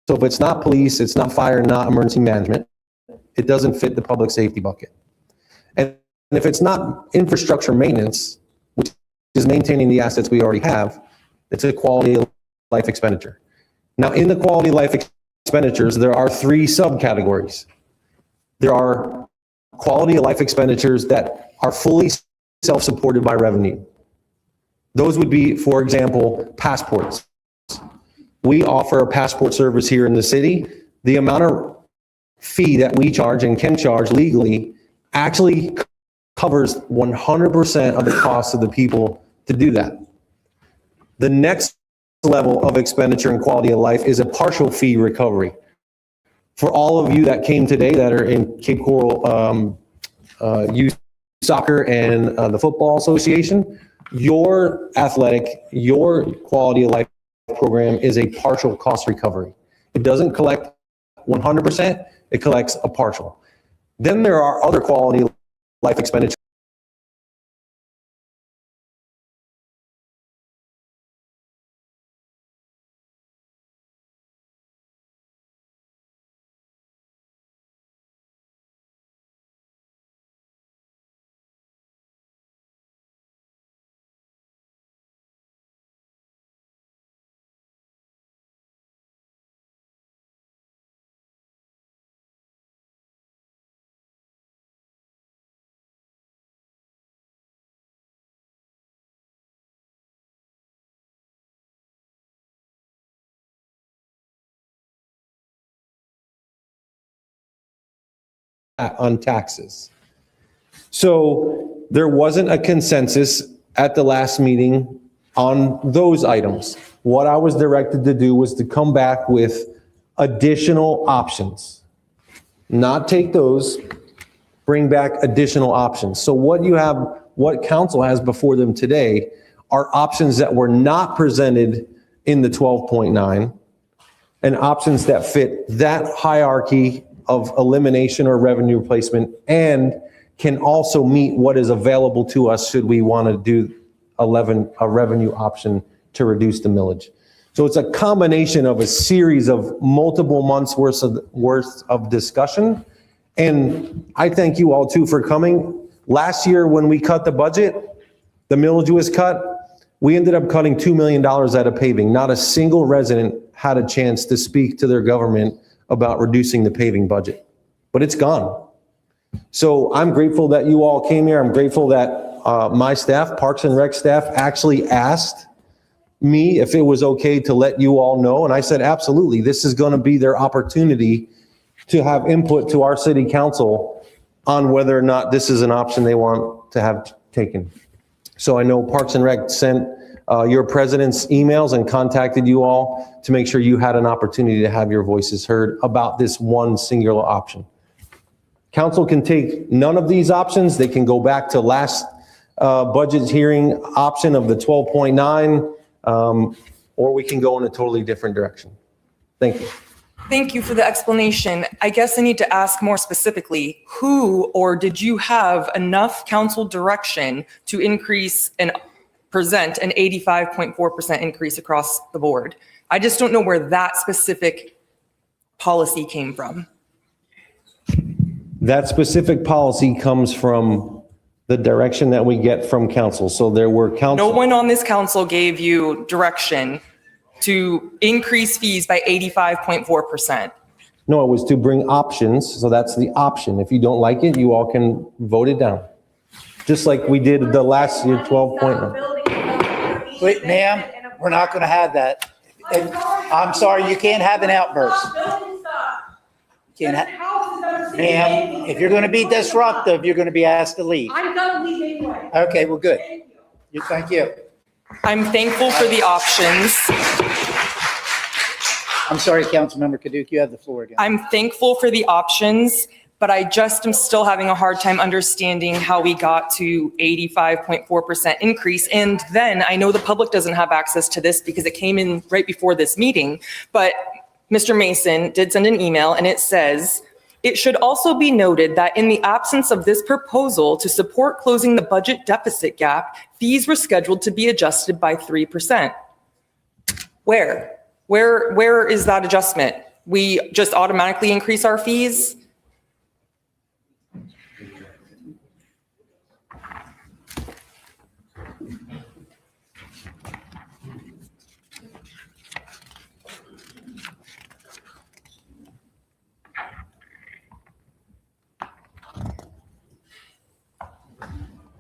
So if it's not police, it's not fire, not emergency management, it doesn't fit the public safety bucket. And if it's not infrastructure maintenance, which is maintaining the assets we already have, it's a quality of life expenditure. Now, in the quality of life expenditures, there are three subcategories. There are quality of life expenditures that are fully self-supported by revenue. Those would be, for example, passports. We offer a passport service here in the city. The amount of fee that we charge and can charge legally actually covers 100% of the cost of the people to do that. The next level of expenditure and quality of life is a partial fee recovery. For all of you that came today that are in Cape Coral Youth Soccer and the Football Association, your athletic, your quality of life program is a partial cost recovery. It doesn't collect 100%, it collects a partial. Then there are other quality of life expenditures. On taxes. So there wasn't a consensus at the last meeting on those items, what I was directed to do was to come back with additional options. Not take those, bring back additional options. So what council has before them today are options that were not presented in the 12.9 and options that fit that hierarchy of elimination or revenue replacement and can also meet what is available to us should we want to do a revenue option to reduce the millage. So it's a combination of a series of multiple months worth of discussion. And I thank you all too for coming. Last year when we cut the budget, the millage was cut, we ended up cutting $2 million out of paving. Not a single resident had a chance to speak to their government about reducing the paving budget, but it's gone. So I'm grateful that you all came here. I'm grateful that my staff, Parks and Rec staff, actually asked me if it was okay to let you all know. And I said, absolutely, this is going to be their opportunity to have input to our city council on whether or not this is an option they want to have taken. So I know Parks and Rec sent your president's emails and contacted you all to make sure you had an opportunity to have your voices heard about this one singular option. Council can take none of these options. They can go back to last budget hearing option of the 12.9, or we can go in a totally different direction. Thank you. Thank you for the explanation. I guess I need to ask more specifically, who or did you have enough council direction to increase and present an 85.4% increase across the board? I just don't know where that specific policy came from. That specific policy comes from the direction that we get from council. So there were council. No one on this council gave you direction to increase fees by 85.4%. No, it was to bring options. So that's the option. If you don't like it, you all can vote it down. Just like we did the last year, 12.9. Wait, ma'am, we're not going to have that. And I'm sorry, you can't have an outburst. Ma'am, if you're going to be disruptive, you're going to be asked to leave. I'm gonna leave anyway. Okay, well, good. Thank you. I'm thankful for the options. I'm sorry, Councilmember Kaduki, you have the floor again. I'm thankful for the options, but I just am still having a hard time understanding how we got to 85.4% increase. And then I know the public doesn't have access to this because it came in right before this meeting, but Mr. Mason did send an email and it says, it should also be noted that in the absence of this proposal to support closing the budget deficit gap, fees were scheduled to be adjusted by 3%. Where is that adjustment? We just automatically increase our fees?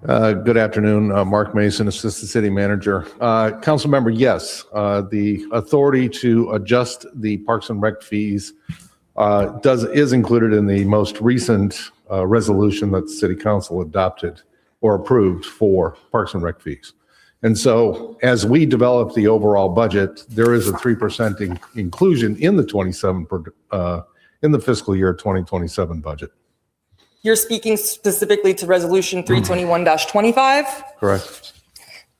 Good afternoon, Mark Mason, Assistant City Manager. Council member, yes, the authority to adjust the Parks and Rec fees is included in the most recent resolution that the City Council adopted or approved for Parks and Rec fees. And so as we develop the overall budget, there is a 3% inclusion in the in the fiscal year 2027 budget. You're speaking specifically to Resolution 321-25 Correct.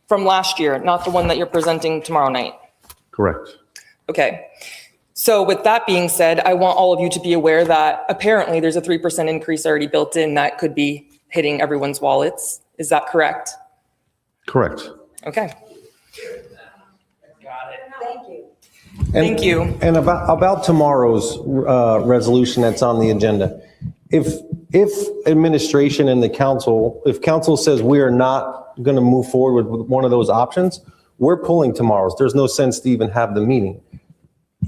from last year, not the one that you're presenting tomorrow night. Correct. Okay. So with that being said, I want all of you to be aware that apparently there's a 3% increase already built in that could be hitting everyone's wallets. Is that correct? Correct. Okay. Thank you. And about tomorrow's resolution that's on the agenda. If administration and the council, if council says we are not going to move forward with one of those options, we're pulling tomorrow's. There's no sense to even have the meeting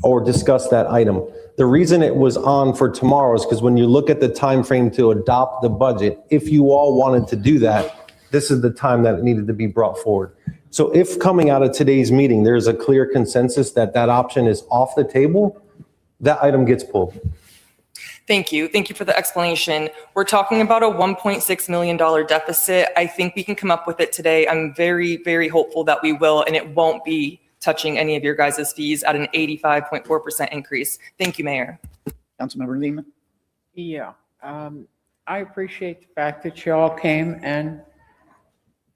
or discuss that item. The reason it was on for tomorrow is because when you look at the time frame to adopt the budget, if you all wanted to do that, this is the time that it needed to be brought forward. So if coming out of today's meeting, there's a clear consensus that that option is off the table, that item gets pulled. Thank you. Thank you for the explanation. We're talking about a $1.6 million deficit. I think we can come up with it today. I'm very, very hopeful that we will, and it won't be touching any of your guys' fees at an 85.4% increase. Thank you, Mayor. Councilmember Lehman? Yeah, I appreciate the fact that you all came and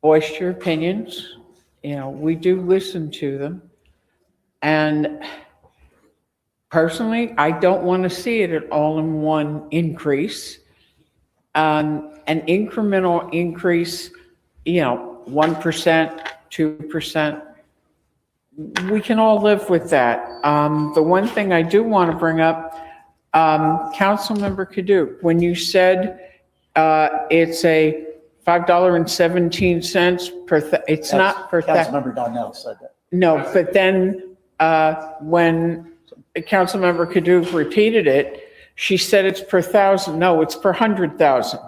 voiced your opinions. You know, we do listen to them. And personally, I don't want to see it at all-in-one increase. An incremental increase, 1%, 2%, we can all live with that. The one thing I do want to bring up, Councilmember Kadouk, when you said it's a $5.17 per, it's not per. Councilmember Donnell said that. No, but then when Councilmember Kadouk repeated it, she said it's per thousand. No, it's per 100,000.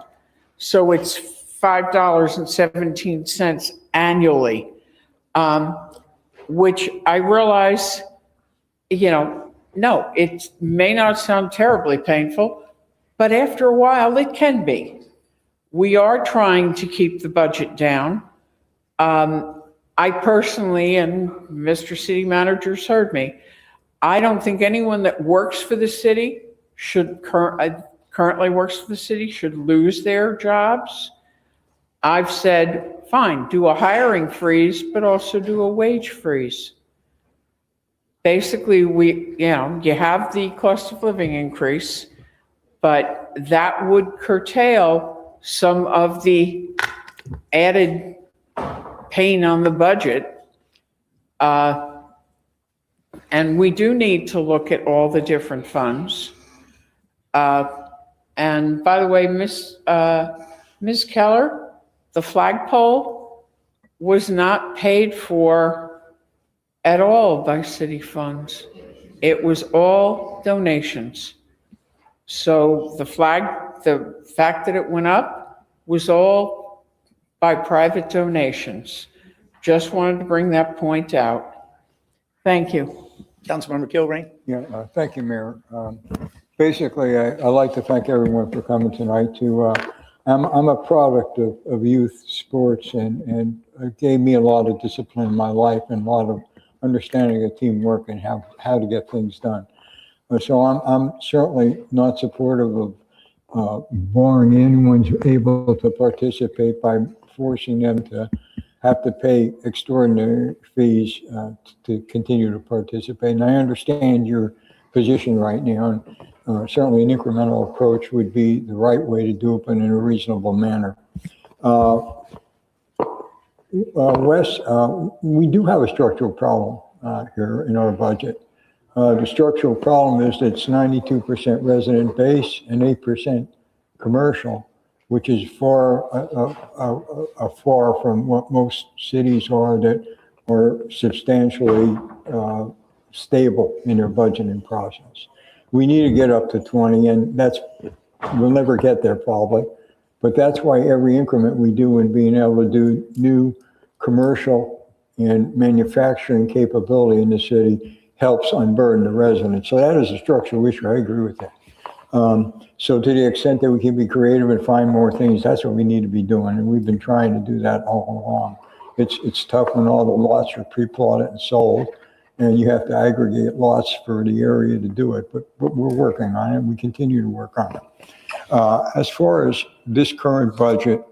So it's $5.17 annually, which I realize, no, it may not sound terribly painful, but after a while it can be. We are trying to keep the budget down. I personally, and Mr. City Manager's heard me, I don't think anyone that works for the city currently works for the city should lose their jobs. I've said, fine, do a hiring freeze, but also do a wage freeze. Basically, you have the cost of living increase, but that would curtail some of the added pain on the budget. And we do need to look at all the different funds. And by the way, Ms. Keller, the flagpole was not paid for at all by city funds. It was all donations. So the fact that it went up was all by private donations. Just wanted to bring that point out. Thank you. Councilmember Kilrain? Yeah, thank you, Mayor. Basically, I'd like to thank everyone for coming tonight. I'm a product of youth sports, and it gave me a lot of discipline in my life and a lot of understanding of teamwork and how to get things done. So I'm certainly not supportive of barring anyone who's able to participate by forcing them to have to pay extraordinary fees to continue to participate. And I understand your position right now. And certainly an incremental approach would be the right way to do it, but in a reasonable manner. Wes, we do have a structural problem here in our budget. The structural problem is that it's 92% resident base and 8% commercial, which is far from what most cities are that are substantially stable in their budgeting process. We need to get up to 20, and we'll never get there probably, but that's why every increment we do in being able to do new commercial and manufacturing capability in the city helps unburden the residents. So that is a structural issue. I agree with that. So to the extent that we can be creative and find more things, that's what we need to be doing. And we've been trying to do that all along. It's tough when all the lots are pre-plotted and sold, and you have to aggregate lots for the area to do it. But we're working on it. We continue to work on it. As far as this current budget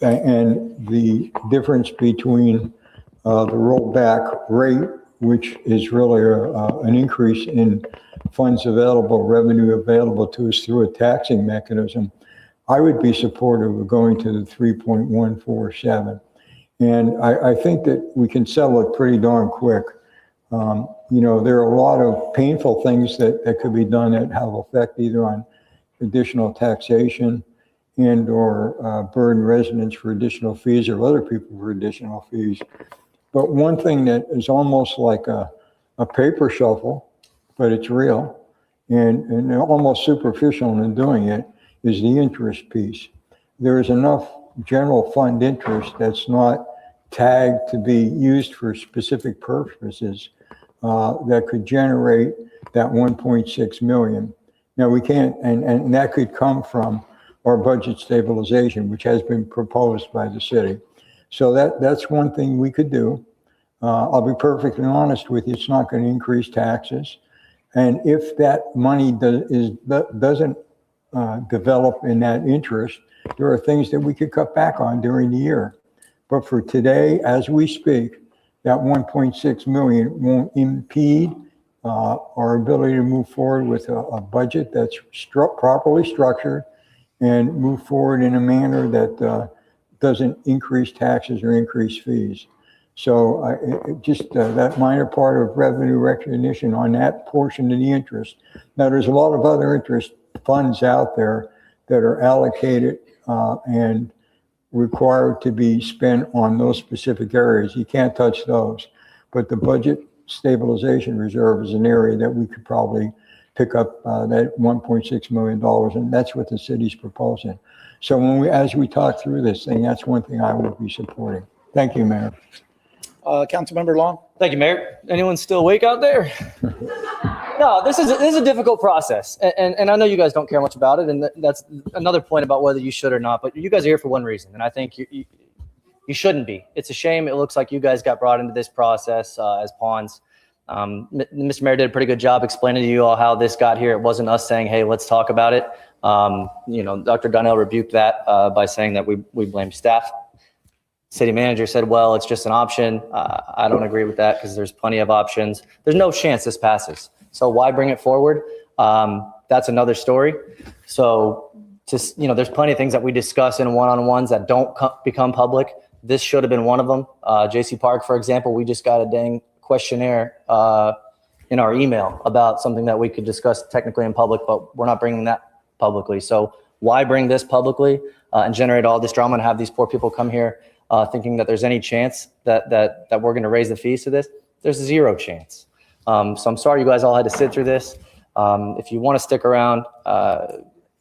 and the difference between the rollback rate, which is really an increase in funds available, revenue available to us through a taxing mechanism, I would be supportive of going to the 3.147. And I think that we can settle it pretty darn quick. There are a lot of painful things that could be done that have effect either on additional taxation and or burden residents for additional fees or other people for additional fees. But one thing that is almost like a paper shuffle, but it's real and almost superficial in doing it, is the interest piece. There is enough general fund interest that's not tagged to be used for specific purposes that could generate that 1.6 million. Now, we can't, and that could come from our budget stabilization, which has been proposed by the city. So that's one thing we could do. I'll be perfectly honest with you, it's not going to increase taxes. And if that money doesn't develop in that interest, there are things that we could cut back on during the year. But for today, as we speak, that 1.6 million won't impede our ability to move forward with a budget that's properly structured and move forward in a manner that doesn't increase taxes or increase fees. So just that minor part of revenue recognition on that portion of the interest. Now, there's a lot of other interest funds out there that are allocated and required to be spent on those specific areas. You can't touch those. But the budget stabilization reserve is an area that we could probably pick up that $1.6 million, and that's what the city's proposing. So as we talk through this thing, that's one thing I would be supporting. Thank you, Mayor. Councilmember Long? Thank you, Mayor. Anyone still awake out there? No, this is a difficult process, and I know you guys don't care much about it, and that's another point about whether you should or not. But you guys are here for one reason, and I think you shouldn't be. It's a shame. It looks like you guys got brought into this process as pawns. Mr. Mayor did a pretty good job explaining to you all how this got here. It wasn't us saying, "Hey, let's talk about it." Dr. Donnell rebuked that by saying that we blame staff. City manager said, well, it's just an option. I don't agree with that because there's plenty of options. There's no chance this passes. So why bring it forward? That's another story. So there's plenty of things that we discuss in one-on-ones that don't become public. This should have been one of them. J.C. Park, for example, we just got a dang questionnaire in our email about something that we could discuss technically in public, but we're not bringing that publicly. So why bring this publicly and generate all this drama and have these poor people come here thinking that there's any chance that we're going to raise the fees to this? There's zero chance. So I'm sorry you guys all had to sit through this. If you want to stick around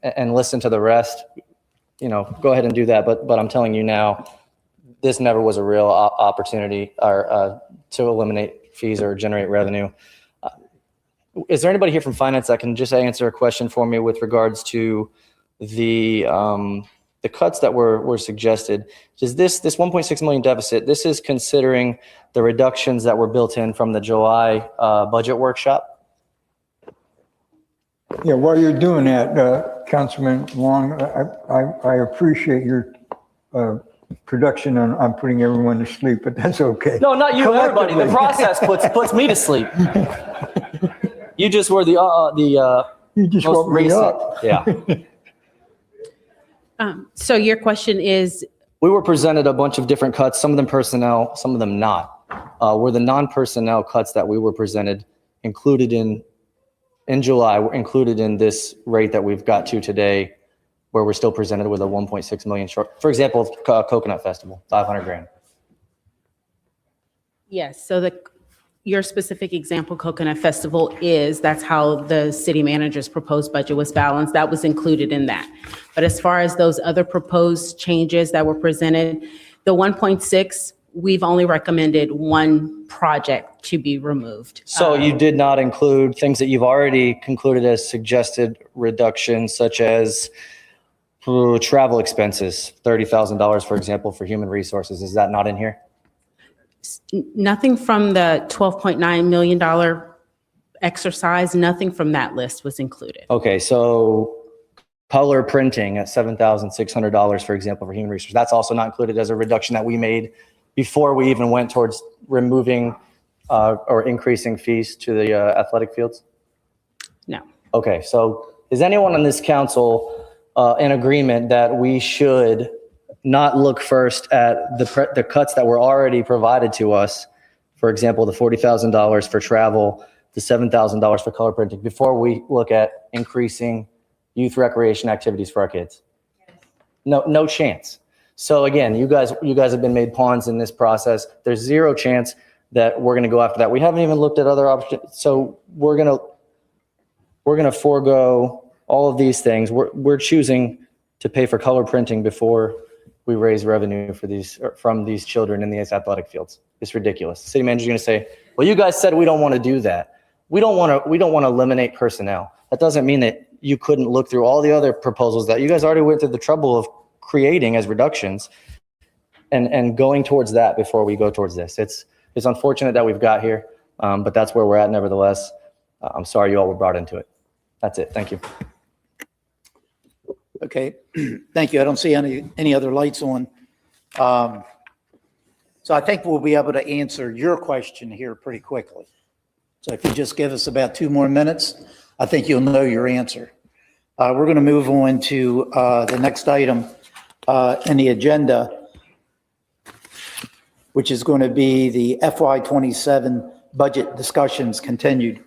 and listen to the rest, go ahead and do that. But I'm telling you now, this never was a real opportunity to eliminate fees or generate revenue. Is there anybody here from finance that can just answer a question for me with regards to the cuts that were suggested? Is this 1.6 million deficit, this is considering the reductions that were built in from the July budget workshop? Yeah, while you're doing that, Councilman Long, I appreciate your production on putting everyone to sleep, but that's okay. No, not you, everybody. The process puts me to sleep. You just were the you just most woke me recent. up. Yeah. So your question is? We were presented a bunch of different cuts, some of them personnel, some of them not. Were the non-personnel cuts that we were presented included in July, were included in this rate that we've got to today, where we're still presented with a 1.6 million short? For example, Coconut Festival, 500 grand. Yes, so your specific example, Coconut Festival, that's how the city manager's proposed budget was balanced. That was included in that. But as far as those other proposed changes that were presented, the 1.6, we've only recommended one project to be removed. So you did not include things that you've already concluded as suggested reductions, such as travel expenses, $30,000, for example, for human resources. Is that not in here? Nothing from the $12.9 million exercise, nothing from that list was included. Okay, so color printing at $7,600, for example, for human resources, that's also not included as a reduction that we made before we even went towards removing or increasing fees to the athletic fields? No. Okay, so is anyone on this council in agreement that we should not look first at the cuts that were already provided to us? For example, the $40,000 for travel, the $7,000 for color printing, before we look at increasing youth recreation activities for our kids? No chance. So again, you guys have been made pawns in this process. There's zero chance that we're going to go after that. We haven't even looked at other options. So we're going to forego all of these things. We're choosing to pay for color printing before we raise revenue from these children in these athletic fields. It's ridiculous. The city manager's going to say, well, you guys said we don't want to do that. We don't want to eliminate personnel. That doesn't mean that you couldn't look through all the other proposals that you guys already went through the trouble of creating as reductions and going towards that before we go towards this. It's unfortunate that we've got here, but that's where we're at nevertheless. I'm sorry you all were brought into it. That's it. Thank you. Okay, thank you. I don't see any other lights on. So I think we'll be able to answer your question here pretty quickly. So if you just give us about 2 more minutes, I think you'll know your answer. We're going to move on to the next item in the agenda, which is going to be the FY27 budget discussions continued.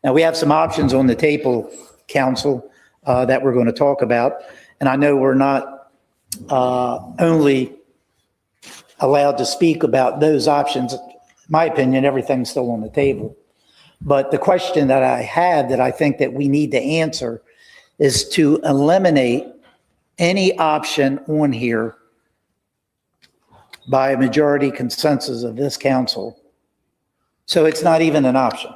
Now, we have some options on the table, Council, that we're going to talk about. And I know we're not only allowed to speak about those options. In my opinion, everything's still on the table. But the question that I have that I think that we need to answer is to eliminate any option on here by a majority consensus of this council. So it's not even an option.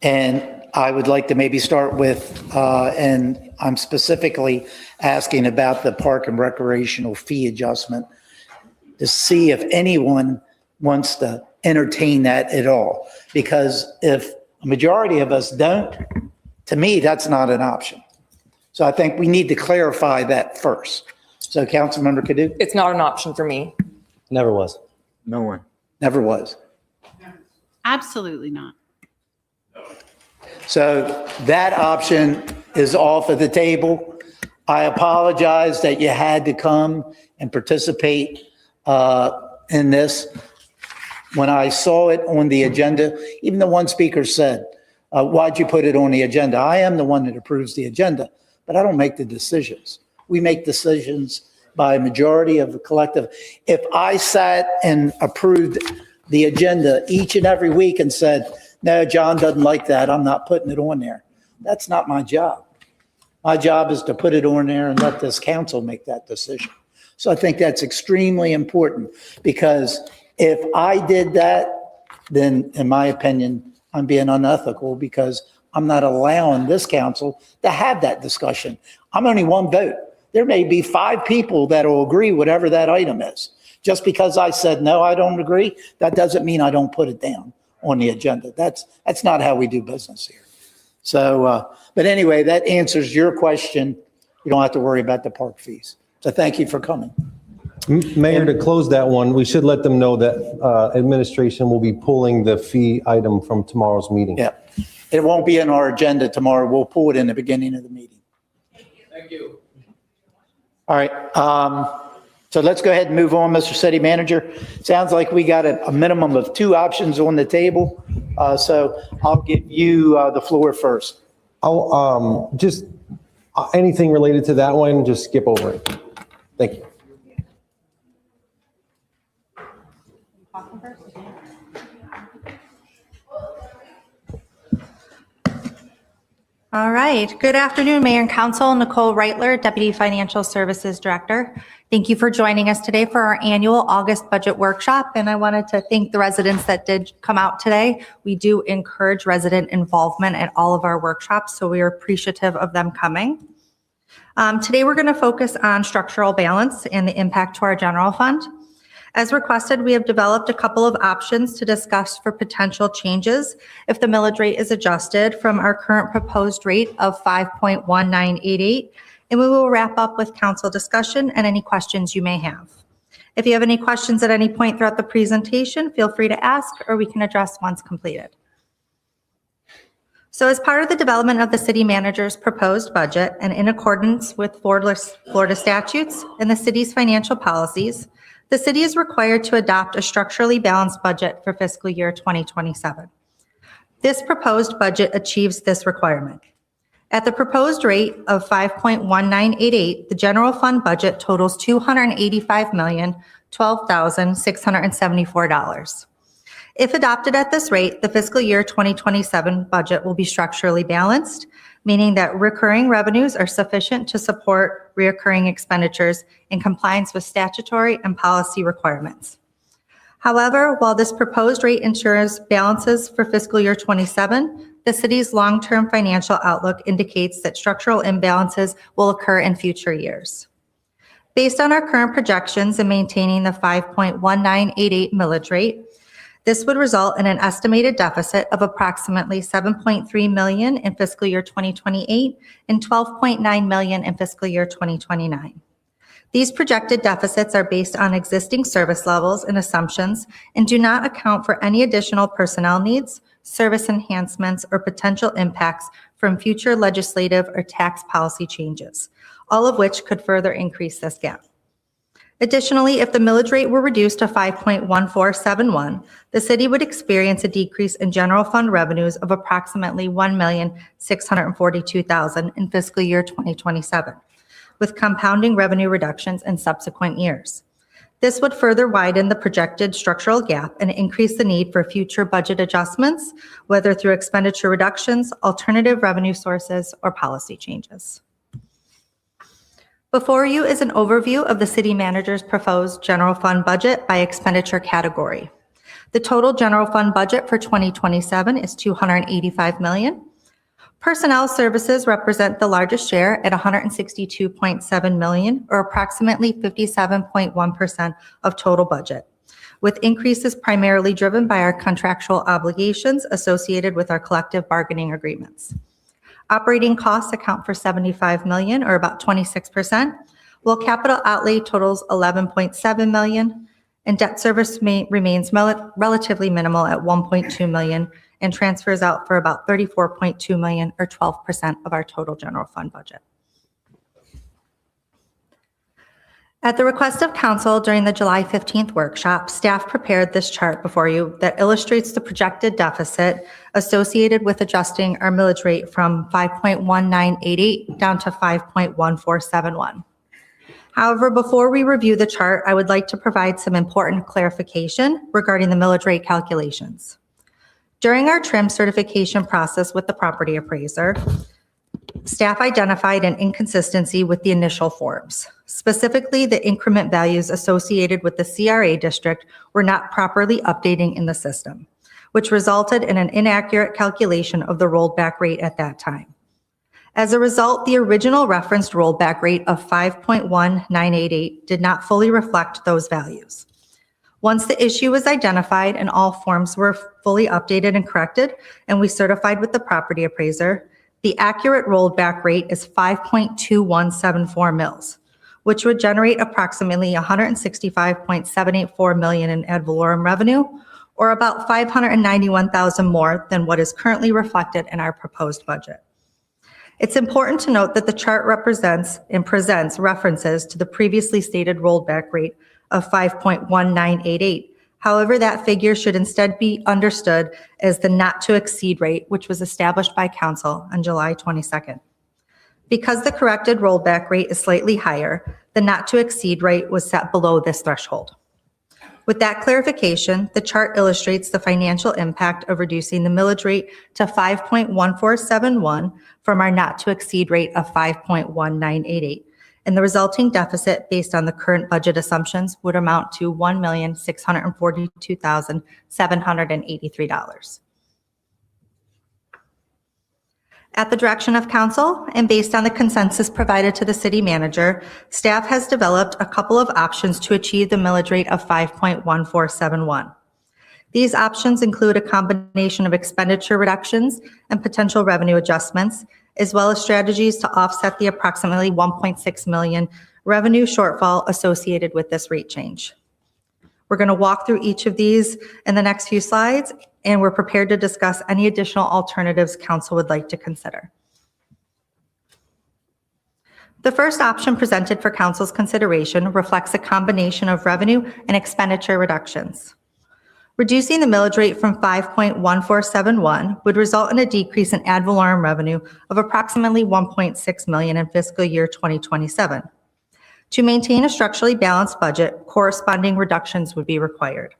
And I would like to maybe start with, and I'm specifically asking about the park and recreational fee adjustment to see if anyone wants to entertain that at all. Because if a majority of us don't, to me, that's not an option. So I think we need to clarify that first. So Councilmember Kadu? It's not an option for me. Never was. No one. Never was. Absolutely not. So that option is off of the table. I apologize that you had to come and participate in this. When I saw it on the agenda, even the one speaker said, why'd you put it on the agenda? I am the one that approves the agenda, but I don't make the decisions. We make decisions by a majority of the collective. If I sat and approved the agenda each and every week and said, no, John doesn't like that, I'm not putting it on there, that's not my job. My job is to put it on there and let this council make that decision. So I think that's extremely important, because if I did that, then in my opinion, I'm being unethical, because I'm not allowing this council to have that discussion. I'm only one vote. There may be 5 people that will agree whatever that item is. Just because I said, no, I don't agree, that doesn't mean I don't put it down on the agenda. That's not how we do business here. So, but anyway, that answers your question. You don't have to worry about the park fees. So thank you for coming. Mayor, to close that one, we should let them know that administration will be pulling the fee item from tomorrow's meeting. Yeah, it won't be in our agenda tomorrow. We'll pull it in the beginning of the meeting. Thank you. All right. So let's go ahead and move on, Mr. City Manager. Sounds like we got a minimum of 2 options on the table. So I'll give you the floor first. I'll just anything related to that one, just skip over it. Thank you. All right. Good afternoon, Mayor and Council. Nicole Reitler, Deputy Financial Services Director. Thank you for joining us today for our annual August budget workshop. And I wanted to thank the residents that did come out today. We do encourage resident involvement at all of our workshops, so we are appreciative of them coming. Today, we're going to focus on structural balance and the impact to our general fund. As requested, we have developed a couple of options to discuss for potential changes if the millage rate is adjusted from our current proposed rate of 5.1988, and we will wrap up with council discussion and any questions you may have. If you have any questions at any point throughout the presentation, feel free to ask, or we can address once completed. So as part of the development of the city manager's proposed budget and in accordance with Florida statutes and the city's financial policies, the city is required to adopt a structurally balanced budget for fiscal year 2027. This proposed budget achieves this requirement. At the proposed rate of 5.1988, the general fund budget totals $285,012,674. If adopted at this rate, the fiscal year 2027 budget will be structurally balanced, meaning that recurring revenues are sufficient to support recurring expenditures in compliance with statutory and policy requirements. However, while this proposed rate ensures balances for fiscal year 27, the city's long-term financial outlook indicates that structural imbalances will occur in future years. Based on our current projections and maintaining the 5.1988 millage rate, this would result in an estimated deficit of approximately $7.3 million in fiscal year 2028 and $12.9 million in fiscal year 2029. These projected deficits are based on existing service levels and assumptions and do not account for any additional personnel needs, service enhancements, or potential impacts from future legislative or tax policy changes, all of which could further increase this gap. Additionally, if the millage rate were reduced to 5.1471, the city would experience a decrease in general fund revenues of approximately $1,642,000 in fiscal year 2027, with compounding revenue reductions in subsequent years. This would further widen the projected structural gap and increase the need for future budget adjustments, whether through expenditure reductions, alternative revenue sources, or policy changes. Before you is an overview of the city manager's proposed general fund budget by expenditure category. The total general fund budget for 2027 is $285 million. Personnel services represent the largest share at $162.7 million, or approximately 57.1% of total budget, with increases primarily driven by our contractual obligations associated with our collective bargaining agreements. Operating costs account for $75 million, or about 26%, while capital outlay totals $11.7 million, and debt service remains relatively minimal at $1.2 million, and transfers out for about $34.2 million, or 12% of our total general fund budget. At the request of council during the July 15th workshop, staff prepared this chart before you that illustrates the projected deficit associated with adjusting our millage rate from 5.1988 down to 5.1471. However, before we review the chart, I would like to provide some important clarification regarding the millage rate calculations. During our TRIM certification process with the property appraiser, staff identified an inconsistency with the initial forms. Specifically, the increment values associated with the CRA district were not properly updating in the system, which resulted in an inaccurate calculation of the rolled back rate at that time. As a result, the original referenced rollback rate of 5.1988 did not fully reflect those values. Once the issue was identified and all forms were fully updated and corrected, and we certified with the property appraiser, the accurate rolled back rate is 5.2174 mils, which would generate approximately $165.784 million in ad valorem revenue, or about $591,000 more than what is currently reflected in our proposed budget. It's important to note that the chart represents and presents references to the previously stated rolled back rate of 5.1988. However, that figure should instead be understood as the not to exceed rate, which was established by council on July 22nd. Because the corrected rollback rate is slightly higher, the not to exceed rate was set below this threshold. With that clarification, the chart illustrates the financial impact of reducing the millage rate to 5.1471 from our not to exceed rate of 5.1988. And the resulting deficit based on the current budget assumptions would amount to $1,642,783. At the direction of council and based on the consensus provided to the city manager, staff has developed a couple of options to achieve the millage rate of 5.1471. These options include a combination of expenditure reductions and potential revenue adjustments, as well as strategies to offset the approximately $1.6 million revenue shortfall associated with this rate change. We're going to walk through each of these in the next few slides, and we're prepared to discuss any additional alternatives council would like to consider. The first option presented for council's consideration reflects a combination of revenue and expenditure reductions. Reducing the millage rate from 5.1471 would result in a decrease in ad valorem revenue of approximately $1.6 million in fiscal year 2027. To maintain a structurally balanced budget, corresponding reductions would be required.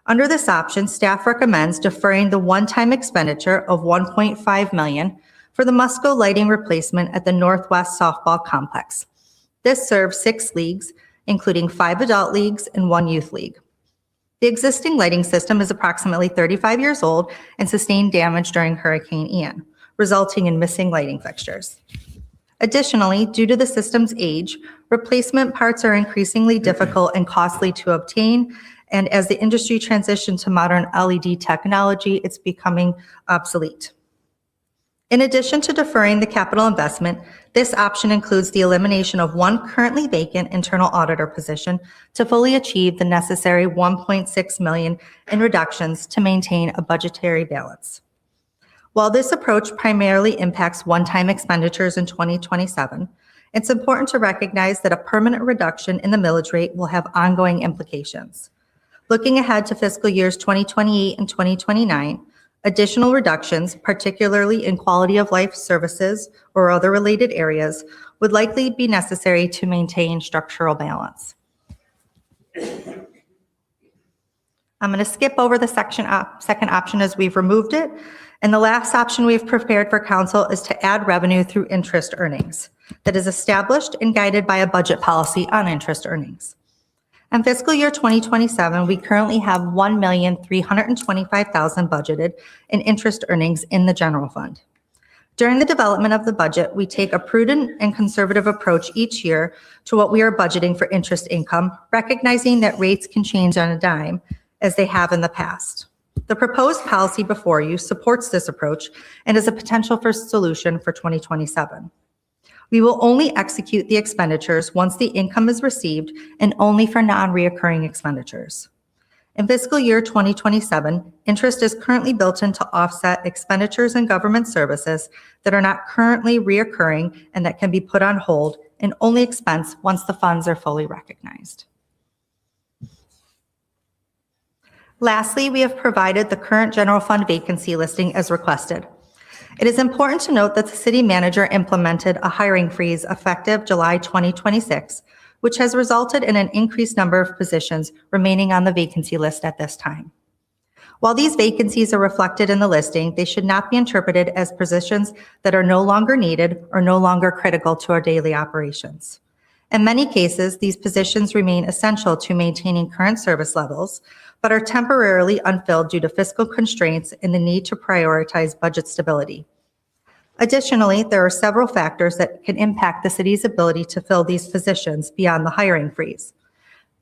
Under this option, staff recommends deferring the one-time expenditure of $1.5 million for the Musco lighting replacement at the Northwest Softball Complex. This serves 6 leagues, including 5 adult leagues and 1 youth league. The existing lighting system is approximately 35 years old and sustained damage during Hurricane Ian, resulting in missing lighting fixtures. Additionally, due to the system's age, replacement parts are increasingly difficult and costly to obtain, and as the industry transitions to modern LED technology, it's becoming obsolete. In addition to deferring the capital investment, this option includes the elimination of one currently vacant internal auditor position to fully achieve the necessary $1.6 million in reductions to maintain a budgetary balance. While this approach primarily impacts one-time expenditures in 2027, it's important to recognize that a permanent reduction in the millage rate will have ongoing implications. Looking ahead to fiscal years 2028 and 2029, additional reductions, particularly in quality of life services or other related areas, would likely be necessary to maintain structural balance. I'm going to skip over the second option as we've removed it. And the last option we've prepared for council is to add revenue through interest earnings that is established and guided by a budget policy on interest earnings. In fiscal year 2027, we currently have $1,325,000 budgeted in interest earnings in the general fund. During the development of the budget, we take a prudent and conservative approach each year to what we are budgeting for interest income, recognizing that rates can change on a dime as they have in the past. The proposed policy before you supports this approach and is a potential for solution for 2027. We will only execute the expenditures once the income is received and only for non-reoccurring expenditures. In fiscal year 2027, interest is currently built in to offset expenditures in government services that are not currently reoccurring and that can be put on hold and only expense once the funds are fully recognized. Lastly, we have provided the current general fund vacancy listing as requested. It is important to note that the city manager implemented a hiring freeze effective July 2026, which has resulted in an increased number of positions remaining on the vacancy list at this time. While these vacancies are reflected in the listing, they should not be interpreted as positions that are no longer needed or no longer critical to our daily operations. In many cases, these positions remain essential to maintaining current service levels, but are temporarily unfilled due to fiscal constraints and the need to prioritize budget stability. Additionally, there are several factors that can impact the city's ability to fill these positions beyond the hiring freeze.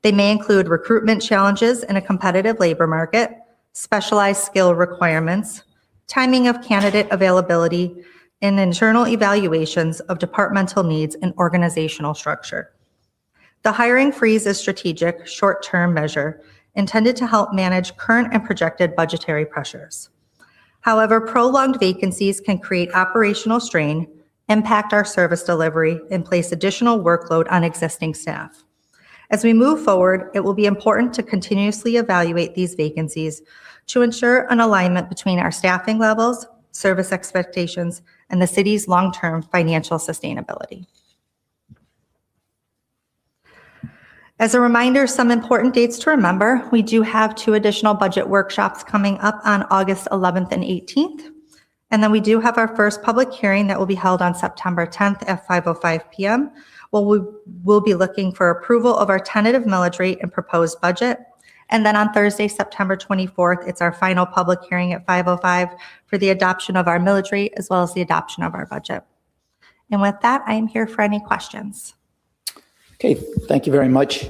They may include recruitment challenges in a competitive labor market, specialized skill requirements, timing of candidate availability, and internal evaluations of departmental needs and organizational structure. The hiring freeze is a strategic, short-term measure intended to help manage current and projected budgetary pressures. However, prolonged vacancies can create operational strain, impact our service delivery, and place additional workload on existing staff. As we move forward, it will be important to continuously evaluate these vacancies to ensure an alignment between our staffing levels, service expectations, and the city's long-term financial sustainability. As a reminder, some important dates to remember, we do have 2 additional budget workshops coming up on August 11th and 18th. And then we do have our first public hearing that will be held on September 10th at 5:05 p.m. Well, we will be looking for approval of our tentative millage rate and proposed budget. And then on Thursday, September 24th, it's our final public hearing at 5:05 for the adoption of our millage rate as well as the adoption of our budget. And with that, I am here for any questions. Okay, thank you very much.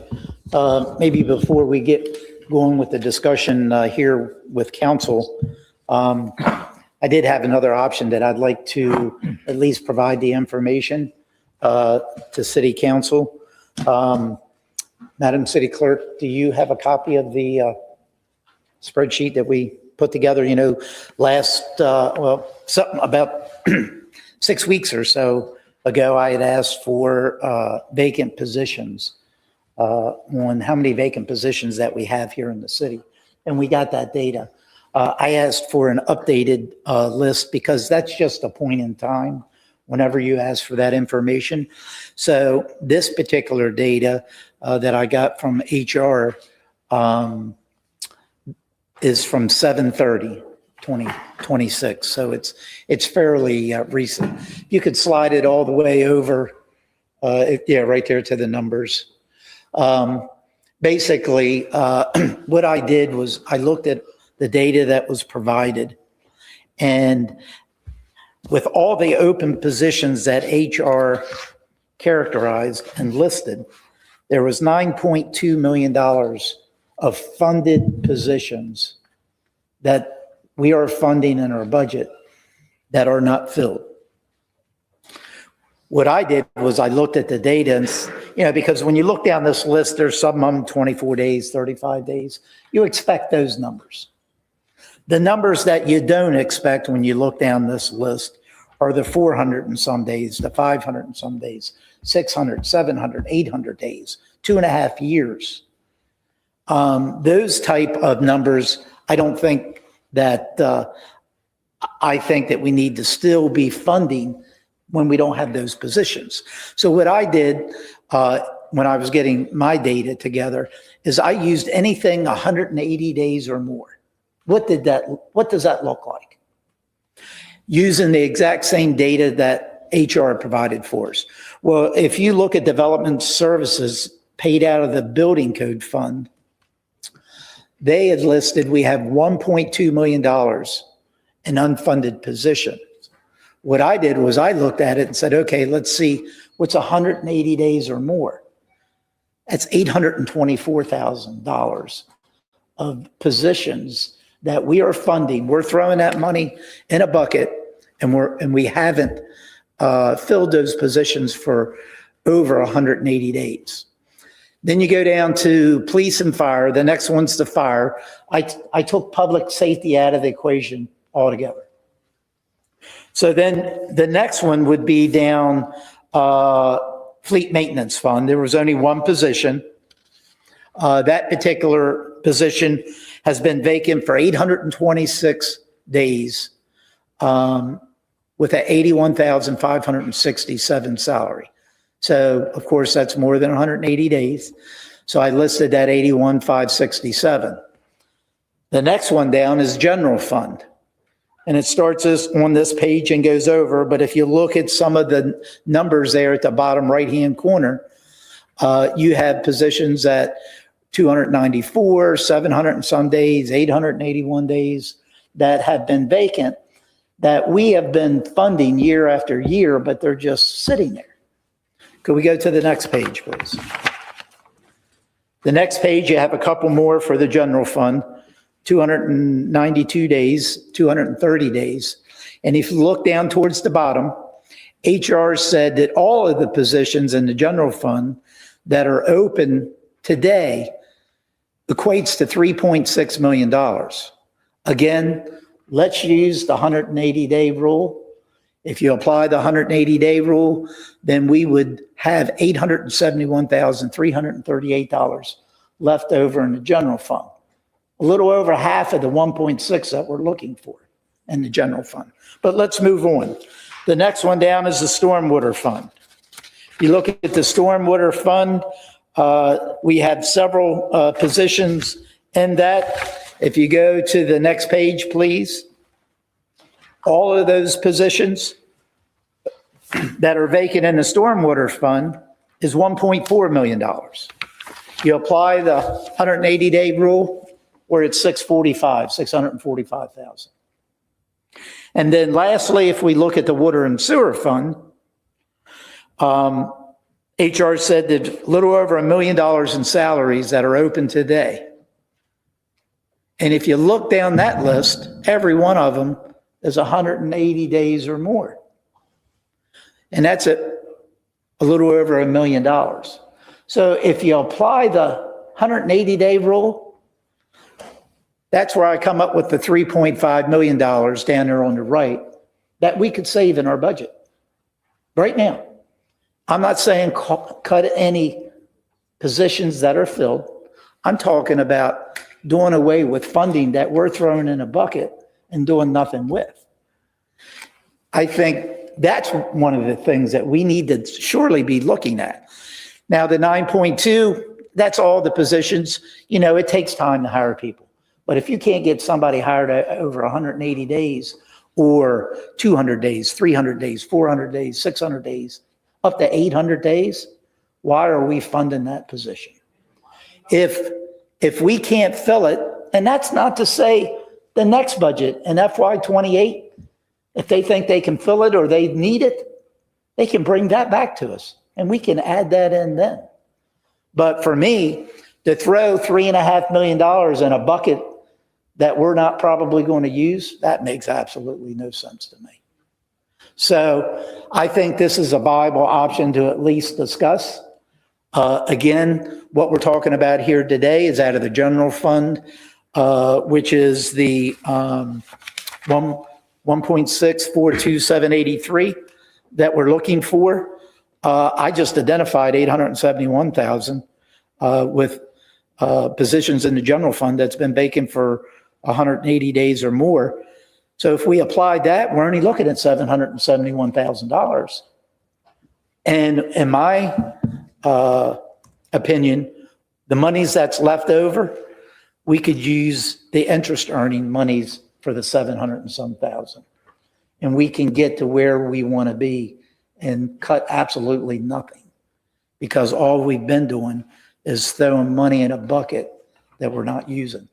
Maybe before we get going with the discussion here with council, I did have another option that I'd like to at least provide the information to City Council. Madam City Clerk, do you have a copy of the spreadsheet that we put together, last, something about 6 weeks or so ago, I had asked for vacant positions on how many vacant positions that we have here in the city. And we got that data. I asked for an updated list because that's just a point in time whenever you ask for that information. So this particular data that I got from HR is from 7/30/2026. So it's fairly recent. You could slide it all the way over, right there to the numbers. basically, what I did was I looked at the data that was provided, and with all the open positions that HR characterized and listed, there was $9.2 million of funded positions that we are funding in our budget that are not filled. What I did was I looked at the data and, because when you look down this list, there's some of them 24 days, 35 days. You expect those numbers. The numbers that you don't expect when you look down this list are the 400 and some days, the 500 and some days, 600, 700, 800 days, 2.5 years. Those type of numbers, I don't think that, I think that we need to still be funding when we don't have those positions. So what I did when I was getting my data together is I used anything 180 days or more. What does that look like? Using the exact same data that HR provided for us. Well, if you look at development services paid out of the building code fund, they had listed we have $1.2 million in unfunded positions. What I did was I looked at it and said, okay, let's see what's 180 days or more. That's $824,000 of positions that we are funding. We're throwing that money in a bucket, and we haven't filled those positions for over 180 days. Then you go down to police and fire. The next one's the fire. I took public safety out of the equation altogether. So then the next one would be down fleet maintenance fund. There was only one position. That particular position has been vacant for 826 days with an $81,567 salary. So, of course, that's more than 180 days. So I listed that 81,567. The next one down is general fund. And it starts on this page and goes over. But if you look at some of the numbers there at the bottom right-hand corner, you have positions at 294, 700 and some days, 881 days that have been vacant that we have been funding year after year, but they're just sitting there. Could we go to the next page, please? The next page, you have a couple more for the general fund, 292 days, 230 days. And if you look down towards the bottom, HR said that all of the positions in the general fund that are open today equates to $3.6 million. Again, let's use the 180-day rule. If you apply the 180-day rule, then we would have $871,338 left over in the general fund. A little over half of the 1.6 that we're looking for in the general fund. But let's move on. The next one down is the stormwater fund. If you look at the stormwater fund, we have several positions in that. If you go to the next page, please. All of those positions that are vacant in the stormwater fund is $1.4 million. You apply the 180-day rule, where it's 645,000. And then lastly, if we look at the water and sewer fund, HR said that a little over $1 million in salaries that are open today. And if you look down that list, every one of them is 180 days or more. And that's a little over $1 million. So if you apply the 180-day rule, that's where I come up with the $3.5 million down there on the right that we could save in our budget right now. I'm not saying cut any positions that are filled. I'm talking about doing away with funding that we're throwing in a bucket and doing nothing with. I think that's one of the things that we need to surely be looking at. Now, the 9.2, that's all the positions. It takes time to hire people. But if you can't get somebody hired over 180 days or 200 days, 300 days, 400 days, 600 days, up to 800 days, why are we funding that position? if we can't fill it, and that's not to say the next budget in FY '28, if they think they can fill it or they need it, they can bring that back to us and we can add that in then. But for me, to throw $3.5 million in a bucket that we're not probably going to use, that makes absolutely no sense to me. So I think this is a viable option to at least discuss. Again, what we're talking about here today is out of the general fund, which is the 1.642783 that we're looking for. I just identified 871,000 with positions in the general fund that's been vacant for 180 days or more. So if we applied that, we're only looking at $771,000. And in my opinion, the monies that's left over, we could use the interest earning monies for the 700 and some thousand. And we can get to where we want to be and cut absolutely nothing. Because all we've been doing is throwing money in a bucket that we're not using.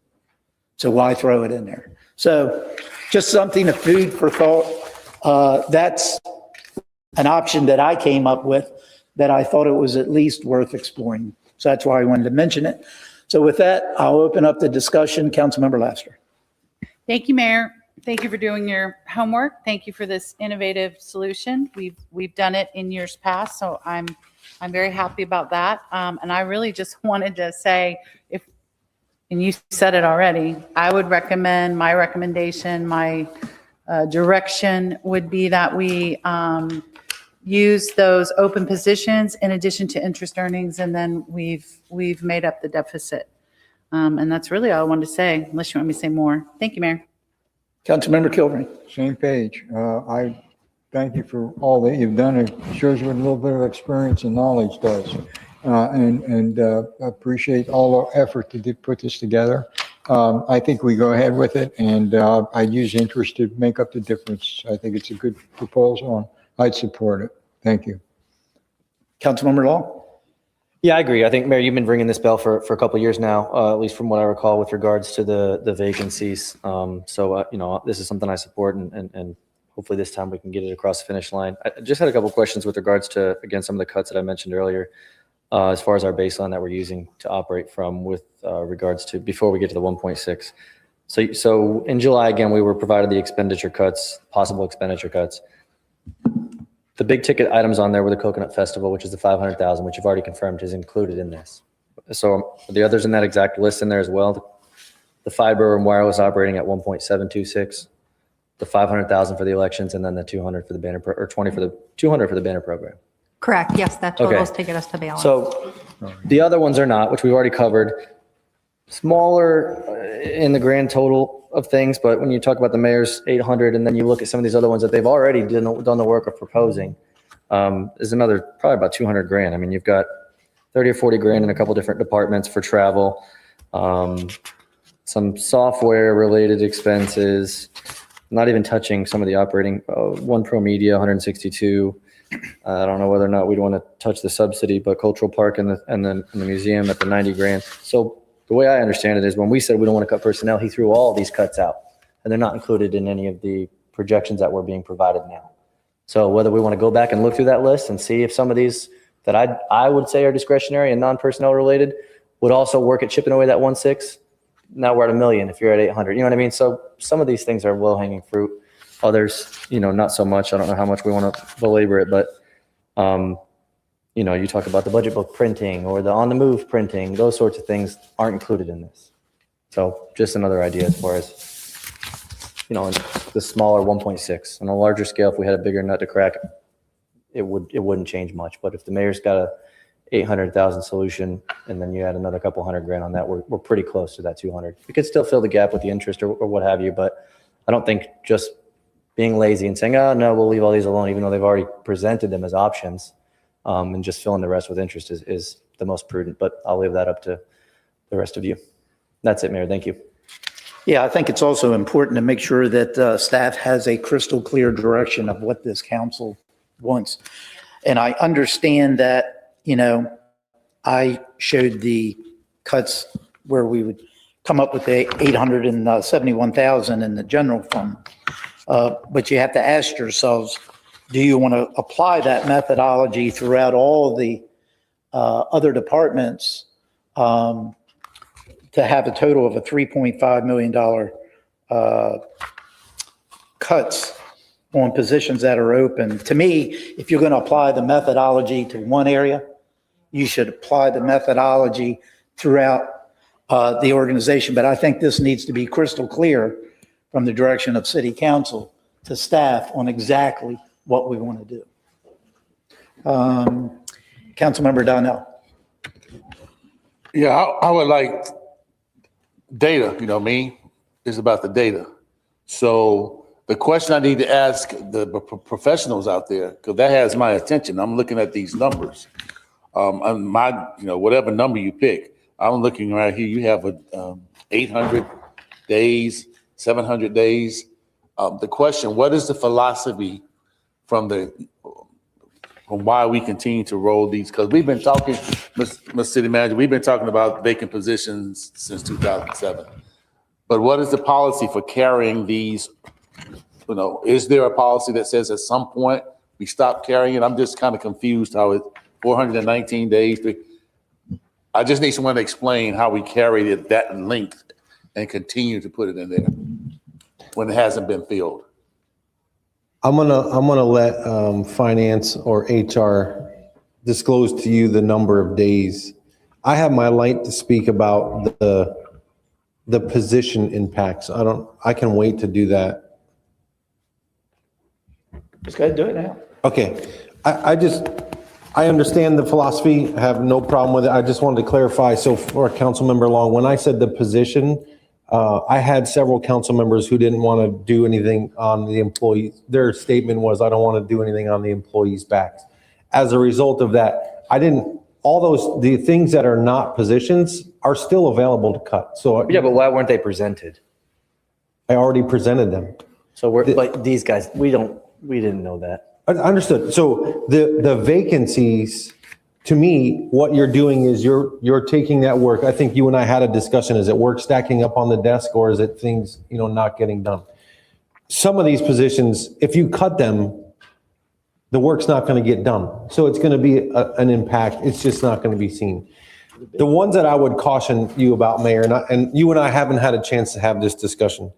So why throw it in there? So just something, a food for thought. That's an option that I came up with that I thought it was at least worth exploring. So that's why I wanted to mention it. So with that, I'll open up the discussion. Councilmember Laster. Thank you, Mayor. Thank you for doing your homework. Thank you for this innovative solution. We've done it in years past, so I'm very happy about that. And I really just wanted to say, and you said it already, I would recommend, my recommendation, my direction would be that we use those open positions in addition to interest earnings, and then we've made up the deficit. And that's really all I wanted to say, unless you want me to say more. Thank you, Mayor. Councilmember Kilburn. Same page. I thank you for all that you've done. It shows what a little bit of experience and knowledge does. And appreciate all the effort to put this together. I think we go ahead with it, and I'd use interest to make up the difference. I think it's a good proposal, and I'd support it. Thank you. Councilmember Law. Yeah, I agree. I think, Mayor, you've been ringing this bell for a couple of years now, at least from what I recall, with regards to the vacancies. So this is something I support, and hopefully this time we can get it across the finish line. I just had a couple of questions with regards to, again, some of the cuts that I mentioned earlier, as far as our baseline that we're using to operate from with regards to, before we get to the 1.6. So in July, again, we were provided the expenditure cuts, possible expenditure cuts. The big ticket items on there were the Coconut Festival, which is the 500,000, which you've already confirmed is included in this. So the others in that exact list in there as well. The fiber and wireless operating at 1.726, the 500,000 for the elections, and then the 200 for the banner, or 20 for the 200 for the banner program. Correct. Yes, that totals to get us to balance. So the other ones are not, which we've already covered. Smaller in the grand total of things, but when you talk about the mayor's 800, and then you look at some of these other ones that they've already done the work of proposing, is another probably about 200 grand. I mean, you've got 30 or 40 grand in a couple different departments for travel, some software related expenses, not even touching some of the operating, One Pro Media, 162. I don't know whether or not we'd want to touch the subsidy, but Cultural Park and the museum at the 90 grand. So the way I understand it is when we said we don't want to cut personnel, he threw all these cuts out, and they're not included in any of the projections that were being provided now. So whether we want to go back and look through that list and see if some of these that I would say are discretionary and non-personnel related would also work at chipping away that 1.6. Now we're at $1 million if you're at 800. You know what I mean? So some of these things are low-hanging fruit. Others, not so much. I don't know how much we want to belabor it, but you talk about the budget book printing or the on-the-move printing, those sorts of things aren't included in this. So just another idea as far as, the smaller 1.6. On a larger scale, if we had a bigger nut to crack, it wouldn't change much. But if the mayor's got a 800,000 solution, and then you add another couple $100 grand on that, we're pretty close to that 200. We could still fill the gap with the interest or what have you, but I don't think just being lazy and saying, oh, no, we'll leave all these alone, even though they've already presented them as options, and just filling the rest with interest is the most prudent. But I'll leave that up to the rest of you. That's it, Mayor. Thank you. Yeah, I think it's also important to make sure that staff has a crystal clear direction of what this council wants. And I understand that, I showed the cuts where we would come up with the 871,000 in the general fund. But you have to ask yourselves, do you want to apply that methodology throughout all the other departments to have a total of a $3.5 million cuts on positions that are open? To me, if you're going to apply the methodology to one area, you should apply the methodology throughout the organization. But I think this needs to be crystal clear from the direction of City Council to staff on exactly what we want to do. Councilmember Donnell. Yeah, I would like data, me, is about the data. So the question I need to ask the professionals out there, because that has my attention. I'm looking at these numbers. Whatever number you pick, I'm looking right here. You have 800 days, 700 days. The question, what is the philosophy from why we continue to roll these? Because we've been talking, Mr. City Manager, we've been talking about vacant positions since 2007. But what is the policy for carrying these? Is there a policy that says at some point we stop carrying it? I'm just kind of confused how it's 419 days. I just need someone to explain how we carried it that length and continue to put it in there when it hasn't been filled. I'm gonna let finance or HR disclose to you the number of days. I have my light to speak about the position impacts. I can wait to do that. Just go ahead and do it now. Okay, I understand the philosophy, I have no problem with it. I just wanted to clarify. So for Councilmember Long, when I said the position, I had several council members who didn't want to do anything on the employees. Their statement was, I don't want to do anything on the employees' backs. As a result of that, the things that are not positions are still available to cut. So Yeah, but why weren't they presented? I already presented them. So but these guys, we didn't know that. Understood. So the vacancies, to me, what you're doing is you're taking that work. I think you and I had a discussion. Is it work stacking up on the desk, or is it things, not getting done? Some of these positions, if you cut them, the work's not going to get done. So it's going to be an impact. It's just not going to be seen. The ones that I would caution you about, Mayor, and you and I haven't had a chance to have this discussion,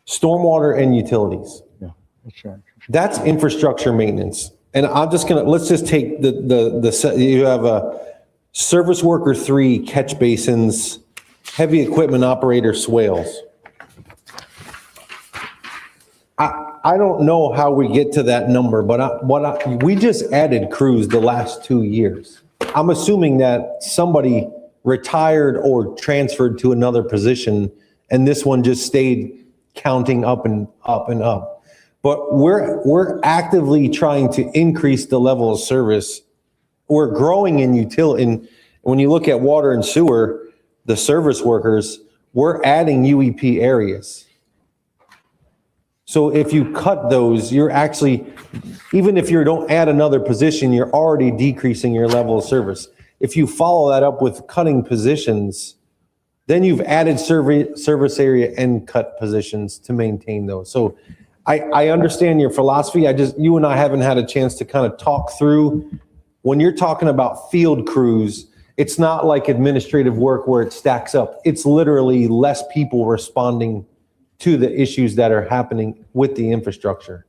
stormwater and utilities. Yeah, that's right. That's infrastructure maintenance. And let's just take you have a service worker 3 catch basins, heavy equipment operator swales. I don't know how we get to that number, but we just added crews the last 2 years. I'm assuming that somebody retired or transferred to another position, and this one just stayed counting up and up and up. But we're actively trying to increase the level of service. We're growing in utility. And when you look at water and sewer, the service workers, we're adding UEP areas. So if you cut those, you're actually, even if you don't add another position, you're already decreasing your level of service. If you follow that up with cutting positions, then you've added service area and cut positions to maintain those. So I understand your philosophy. You and I haven't had a chance to kind of talk through. When you're talking about field crews, it's not like administrative work where it stacks up. It's literally less people responding to the issues that are happening with the infrastructure.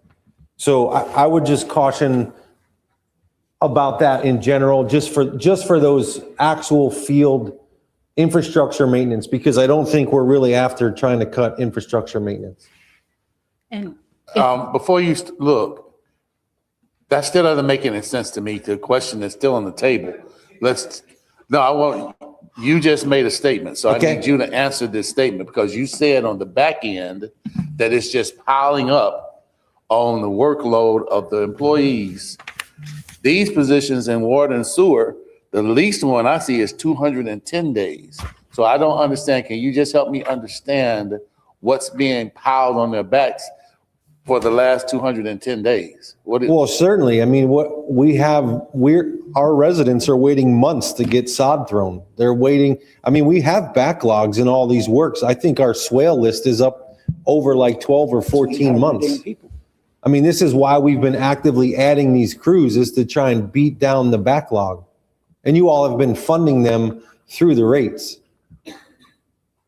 So I would just caution about that in general, just for those actual field infrastructure maintenance, because I don't think we're really after trying to cut infrastructure maintenance. And before you look, that still doesn't make any sense to me. The question is still on the table. You just made a statement, so Okay. I need you to answer this statement, because you said on the back end that it's just piling up on the workload of the employees. These positions in water and sewer, the least one I see is 210 days. So I don't understand. Can you just help me understand what's being piled on their backs for the last 210 days? Well, certainly. I mean, our residents are waiting months to get sod thrown. They're waiting. I mean, we have backlogs in all these works. I think our swale list is up over like 12 or 14 months. I mean, this is why we've been actively adding these crews, is to try and beat down the backlog. And you all have been funding them through the rates.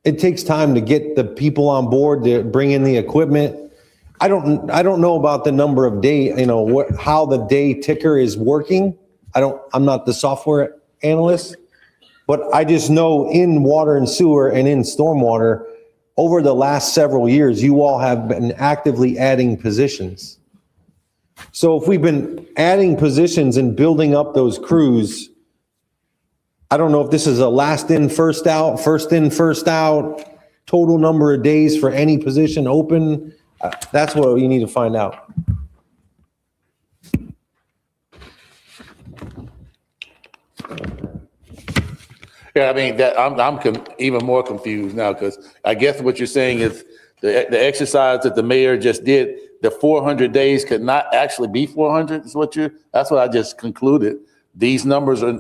It takes time to get the people on board, to bring in the equipment. I don't know about the number of day, how the day ticker is working. I'm not the software analyst, but I just know in water and sewer and in stormwater, over the last several years, you all have been actively adding positions. So if we've been adding positions and building up those crews, I don't know if this is a last in, first out, total number of days for any position open. That's what you need to find out. Yeah, I mean, I'm even more confused now, because I guess what you're saying is the exercise that the mayor just did, the 400 days could not actually be 400 is that's what I just concluded. These numbers are,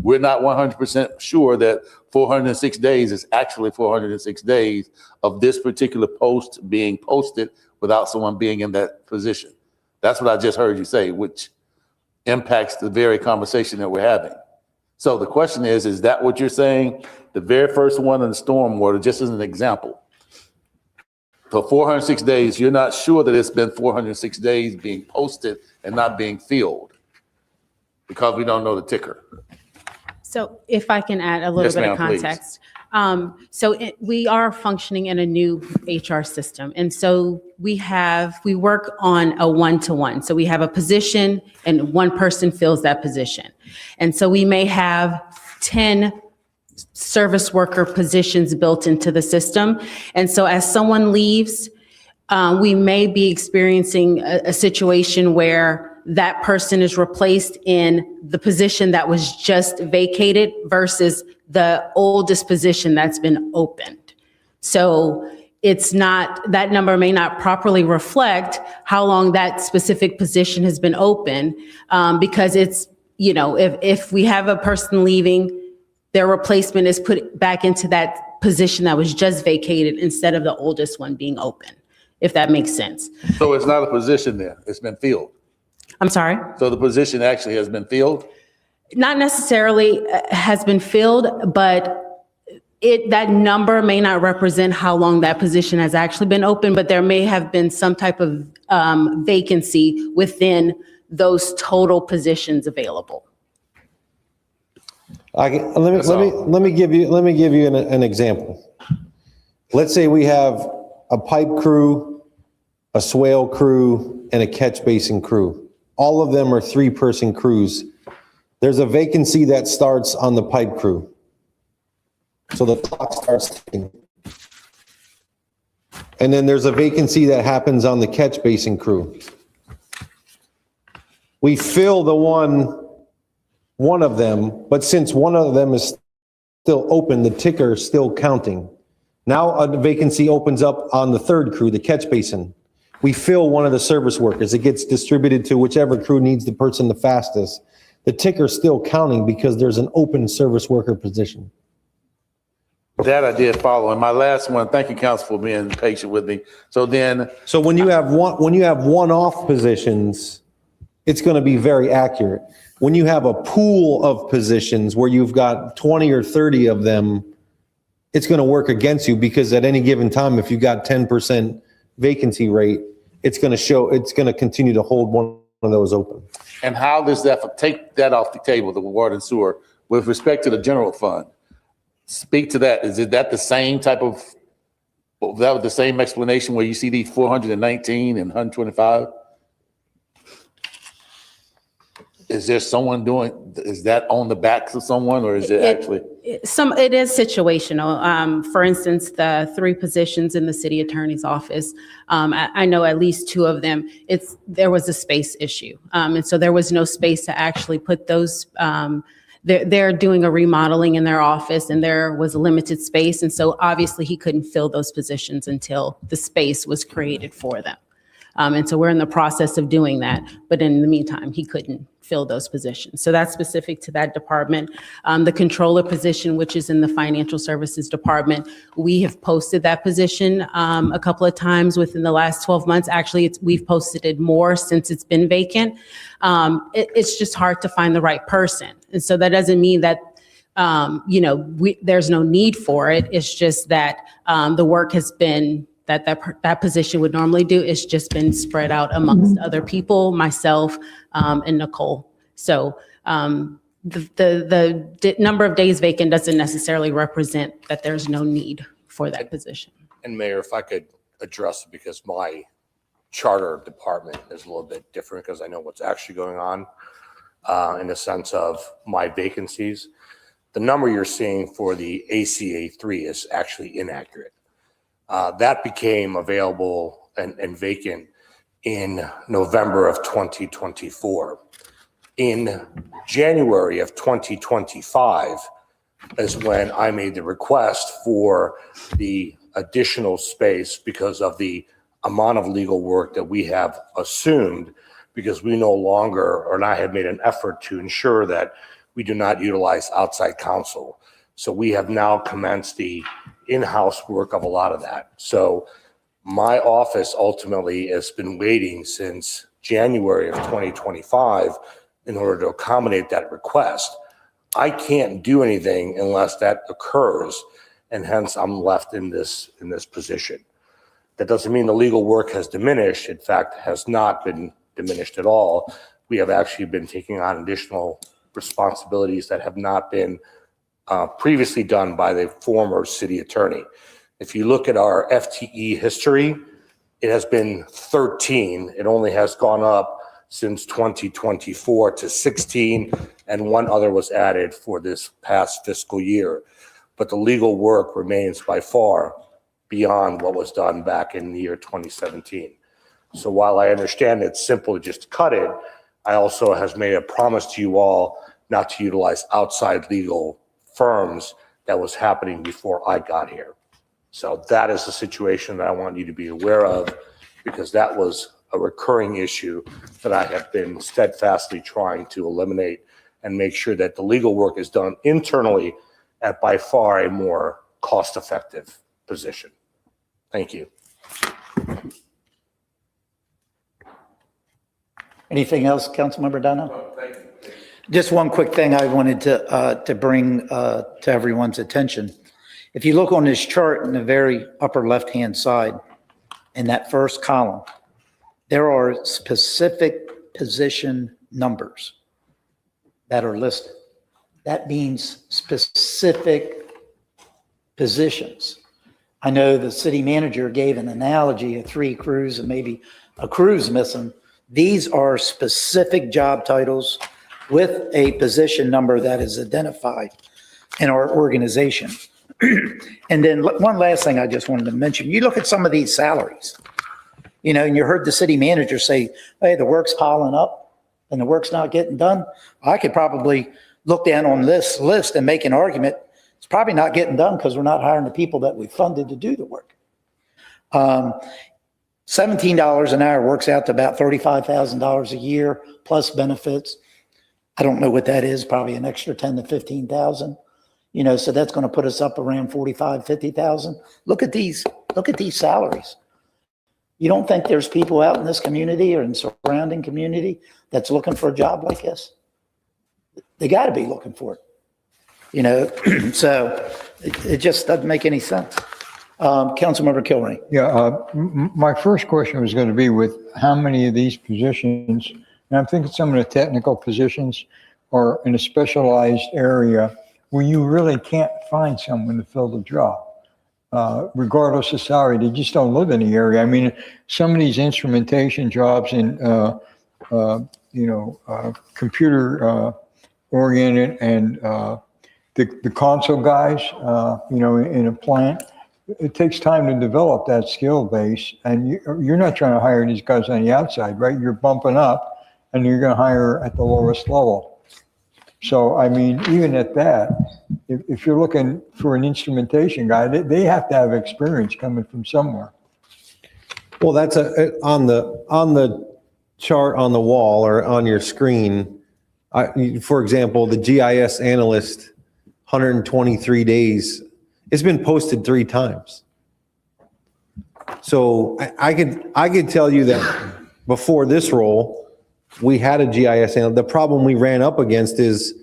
we're not 100% sure that 406 days is actually 406 days of this particular post being posted without someone being in that position. That's what I just heard you say, which impacts the very conversation that we're having. So the question is that what you're saying? The very first one in the stormwater, just as an example, for 406 days, you're not sure that it's been 406 days being posted and not being filled because we don't know the ticker. So if I can add a little Yes, bit of ma'am, please. context. We are functioning in a new HR system. And so we work on a one-to-one. So we have a position and one person fills that position. And so we may have 10 service worker positions built into the system. And so as someone leaves, we may be experiencing a situation where that person is replaced in the position that was just vacated versus the oldest position that's been opened. So it's not, that number may not properly reflect how long that specific position has been open, because it's, if we have a person leaving, their replacement is put back into that position that was just vacated instead of the oldest one being open, if that makes sense. So it's not a position there, it's been filled. I'm sorry? So the position actually has been filled? Not necessarily has been filled, but that number may not represent how long that position has actually been open, but there may have been some type of vacancy within those total positions available. Let me give you an example. Let's say we have a pipe crew, a swale crew, and a catch basin crew. All of them are 3-person crews. There's a vacancy that starts on the pipe crew. So the clock starts ticking. And then there's a vacancy that happens on the catch basin crew. We fill the one of them, but since one of them is still open, the ticker is still counting. Now a vacancy opens up on the third crew, the catch basin. We fill one of the service workers. It gets distributed to whichever crew needs the person the fastest. The ticker's still counting because there's an open service worker position. That I did follow. And my last one, thank you, council, for being patient with me. So when you have one-off positions, it's going to be very accurate. When you have a pool of positions where you've got 20 or 30 of them, it's going to work against you, because at any given time, if you got 10% vacancy rate, it's going to continue to hold one of those open. And how does that, take that off the table, the water and sewer, with respect to the general fund? Speak to that. Is that the same type of, that was the same explanation where you see these 419 and 125? Is there someone is that on the backs of someone, or is it actually? It is situational. For instance, the 3 positions in the city attorney's office, I know at least 2 of them, there was a space issue. And so there was no space to actually put those, they're doing a remodeling in their office, and there was a limited space. And so obviously he couldn't fill those positions until the space was created for them. And so we're in the process of doing that. But in the meantime, he couldn't fill those positions. So that's specific to that department. The controller position, which is in the financial services department, we have posted that position a couple of times within the last 12 months. Actually, we've posted it more since it's been vacant. It's just hard to find the right person. And so that doesn't mean that there's no need for it. It's just that the work has been that position would normally do. It's just been spread out amongst other people, myself, and Nicole. So the number of days vacant doesn't necessarily represent that there's no need for that position. And Mayor, if I could address it, because my charter department is a little bit different because I know what's actually going on in the sense of my vacancies. The number you're seeing for the ACA 3 is actually inaccurate. That became available and vacant in November of 2024. In January of 2025 is when I made the request for the additional space because of the amount of legal work that we have assumed, because we no longer, or I have made an effort to ensure that we do not utilize outside counsel. So we have now commenced the in-house work of a lot of that. So my office ultimately has been waiting since January of 2025 in order to accommodate that request. I can't do anything unless that occurs, and hence I'm left in this position. That doesn't mean the legal work has diminished. In fact, has not been diminished at all. We have actually been taking on additional responsibilities that have not been previously done by the former city attorney. If you look at our FTE history, it has been 13. It only has gone up since 2024 to 16, and one other was added for this past fiscal year. But the legal work remains by far beyond what was done back in the year 2017. So while I understand it's simple to just cut it, I also has made a promise to you all not to utilize outside legal firms that was happening before I got here. So that is the situation that I want you to be aware of, because that was a recurring issue that I have been steadfastly trying to eliminate and make sure that the legal work is done internally at by far a more cost-effective position. Thank you. Anything else, Councilmember Donnell? Thank you. Just one quick thing I wanted to bring to everyone's attention. If you look on this chart in the very upper left-hand side, in that first column, there are specific position numbers that are listed. That means specific positions. I know the city manager gave an analogy of 3 crews and maybe a crew's missing. These are specific job titles with a position number that is identified in our organization. And then one last thing I just wanted to mention. You look at some of these salaries, and you heard the city manager say, hey, the work's piling up and the work's not getting done. I could probably look down on this list and make an argument. It's probably not getting done because we're not hiring the people that we funded to do the work. $17 an hour works out to about $35,000 a year plus benefits. I don't know what that is, probably an extra 10 to 15,000. So that's going to put us up around 45, 50,000. Look at these salaries. You don't think there's people out in this community or in surrounding community that's looking for a job like this? They got to be looking for it. So it just doesn't make any sense. Councilmember Kilrain. Yeah, my first question was going to be with how many of these positions, and I'm thinking some of the technical positions are in a specialized area where you really can't find someone to fill the job, regardless of salary. They just don't live in the area. I mean, some of these instrumentation jobs in, computer oriented and the console guys, in a plant, it takes time to develop that skill base. And you're not trying to hire these guys on the outside, right? You're bumping up and you're going to hire at the lowest level. So, I mean, even at that, if you're looking for an instrumentation guy, they have to have experience coming from somewhere. Well, that's on the chart on the wall or on your screen. For example, the GIS analyst, 123 days, it's been posted 3 times. So I could tell you that before this role, we had a GIS analyst. The problem we ran up against is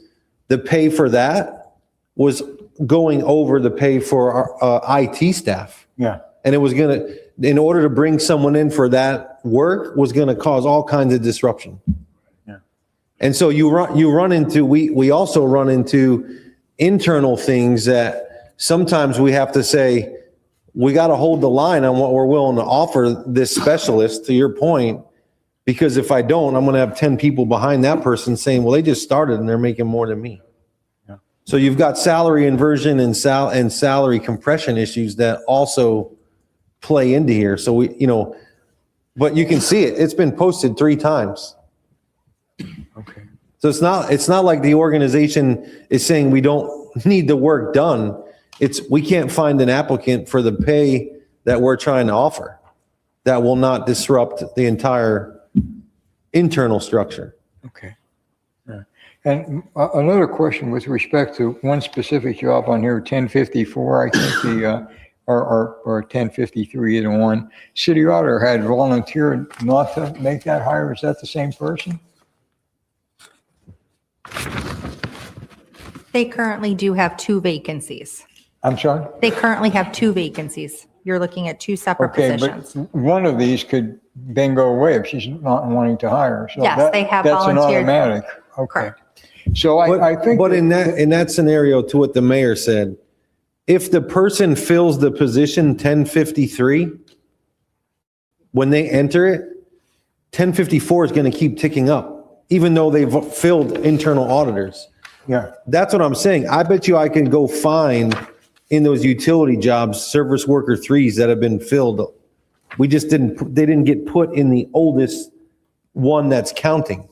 the pay for that was going over the pay for our IT staff. Yeah. And it was in order to bring someone in for that work was gonna cause all kinds of disruption. Yeah. And so we also run into internal things that sometimes we have to say, we got to hold the line on what we're willing to offer this specialist, to your point, because if I don't, I'm going to have 10 people behind that person saying, well, they just started and they're making more than me. Yeah. So you've got salary inversion and salary compression issues that also play into here. So but you can see it. It's been posted 3 times. Okay. So it's not like the organization is saying we don't need the work done. We can't find an applicant for the pay that we're trying to offer that will not disrupt the entire internal structure. Okay. Yeah. And another question with respect to one specific job on here, 1054, I think or 1053, either one. City auditor had volunteered not to make that hire. Is that the same person? They currently do have 2 vacancies. I'm sorry? They currently have 2 vacancies. You're looking at 2 separate Okay, positions. but one of these could then go away if she's not wanting to hire. So Yes, they have that's an volunteered. automatic. Okay. Correct. So I think. But in that scenario, to what the mayor said, if the person fills the position 1053, when they enter it, 1054 is going to keep ticking up, even though they've filled internal auditors. Yeah. That's what I'm saying. I bet you I can go find in those utility jobs, service worker 3s that have been filled. They didn't get put in the oldest one that's counting.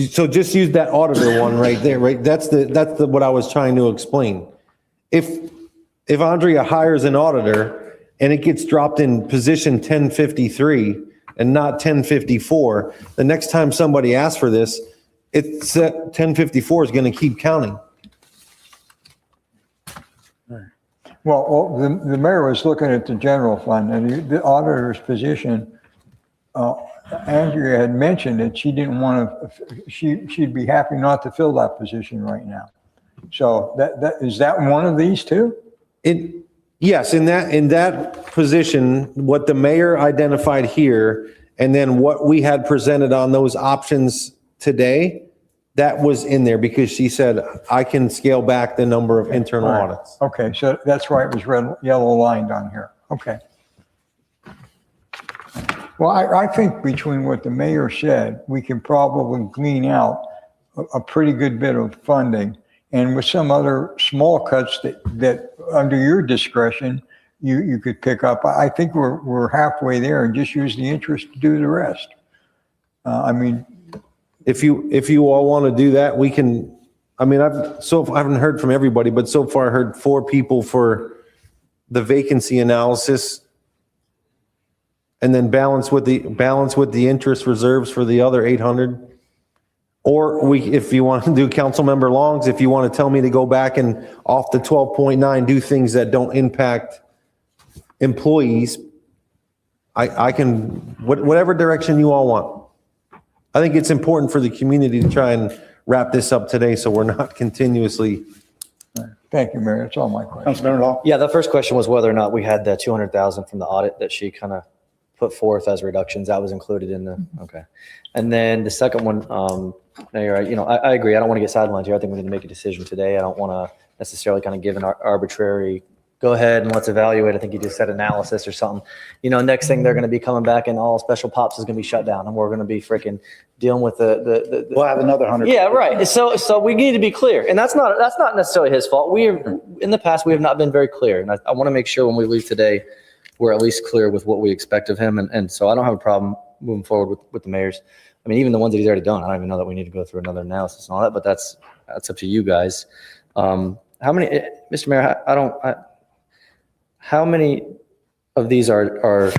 So just use that auditor one right there, right? That's what I was trying to explain. If Andrea hires an auditor and it gets dropped in position 1053 and not 1054, the next time somebody asks for this, it's 1054 is going to keep counting. Well, the mayor was looking at the general fund and the auditor's position. Andrea had mentioned that she didn't want to, she'd be happy not to fill that position right now. So is that one of these 2? Yes, in that position, what the mayor identified here, and then what we had presented on those options today, that was in there because she said, I can scale back the number of internal audits. Okay, so that's why it was red, yellow lined on here. Okay. Well, I think between what the mayor said, we can probably glean out a pretty good bit of funding. And with some other small cuts that under your discretion, you could pick up. I think we're halfway there and just use the interest to do the rest. If you all want to do that, we can. I haven't heard from everybody, but so far I heard 4 people for the vacancy analysis, and then balance with the interest reserves for the other 800. Or if you want to do Councilmember Longs, if you want to tell me to go back and off the 12.9 do things that don't impact employees, I can whatever direction you all want. I think it's important for the community to try and wrap this up today so we're not continuously. Thank you, Mayor. That's all my questions. Councilmember Law. Yeah, the first question was whether or not we had the 200,000 from the audit that she kind of put forth as reductions. That was included in the, okay. And then the second one, no, you're right. I agree. I don't want to get sidelined here. I think we need to make a decision today. I don't want to necessarily kind of give an arbitrary, go ahead and let's evaluate. I think you just said analysis or something. Next thing they're going to be coming back and all special pops is going to be shut down and we're going to be freaking dealing with the We'll have another 100. Yeah, right. So we need to be clear. And that's not necessarily his fault. In the past, we have not been very clear. And I want to make sure when we leave today, we're at least clear with what we expect of him. And so I don't have a problem moving forward with the mayor's. I mean, even the ones that he's already done, I don't even know that we need to go through another analysis and all that, but that's up to you guys. How many, Mr. Mayor, how many of these are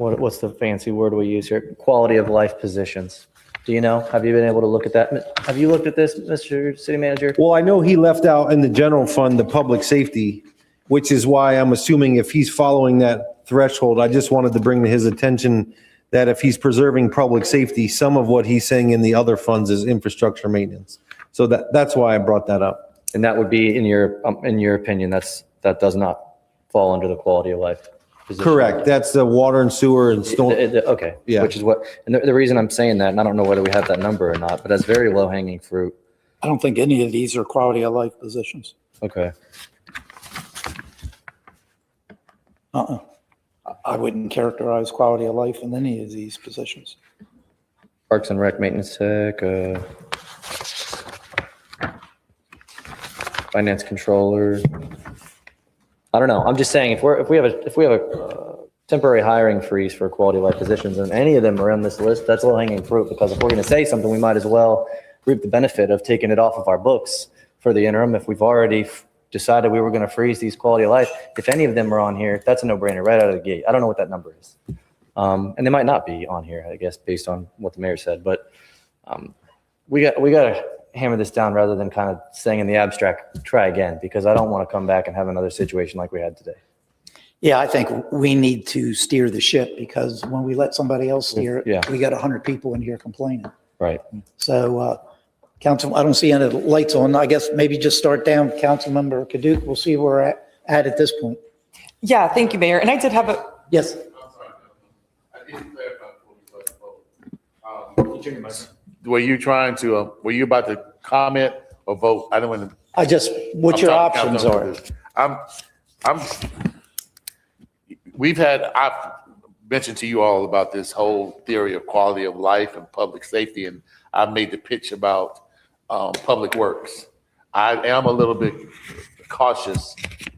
what's the fancy word we use here? Quality of life positions. Do you know? Have you been able to look at that? Have you looked at this, Mr. City Manager? Well, I know he left out in the general fund, the public safety, which is why I'm assuming if he's following that threshold, I just wanted to bring to his attention that if he's preserving public safety, some of what he's saying in the other funds is infrastructure maintenance. So that's why I brought that up. And that would be, in your opinion, that does not fall under the quality of life position? Correct. That's the water and sewer and storm. Okay. Yeah. Which is what, and the reason I'm saying that, and I don't know whether we have that number or not, but that's very low hanging fruit. I don't think any of these are quality of life positions. Okay. I wouldn't characterize quality of life in any of these positions. Parks and Rec maintenance tech, finance controller. I don't know. I'm just saying if we have a temporary hiring freeze for quality of life positions and any of them are on this list, that's low hanging fruit, because if we're going to say something, we might as well reap the benefit of taking it off of our books for the interim. If we've already decided we were going to freeze these quality of life, if any of them are on here, that's a no-brainer right out of the gate. I don't know what that number is. And they might not be on here, I guess, based on what the mayor said, but we got to hammer this down rather than kind of saying in the abstract, try again, because I don't want to come back and have another situation like we had today. Yeah, I think we need to steer the ship, because when we let somebody else steer it, Yeah. we got 100 people in here complaining. Right. So, Council, I don't see any lights on. I guess maybe just start down, Councilmember Kaduke. We'll see where we're at this point. Yeah, thank you, Mayor. And I did have a, Yes. Were you trying to, were you about to comment or vote? I don't want to. What your options are. I've mentioned to you all about this whole theory of quality of life and public safety, and I've made the pitch about public works. I am a little bit cautious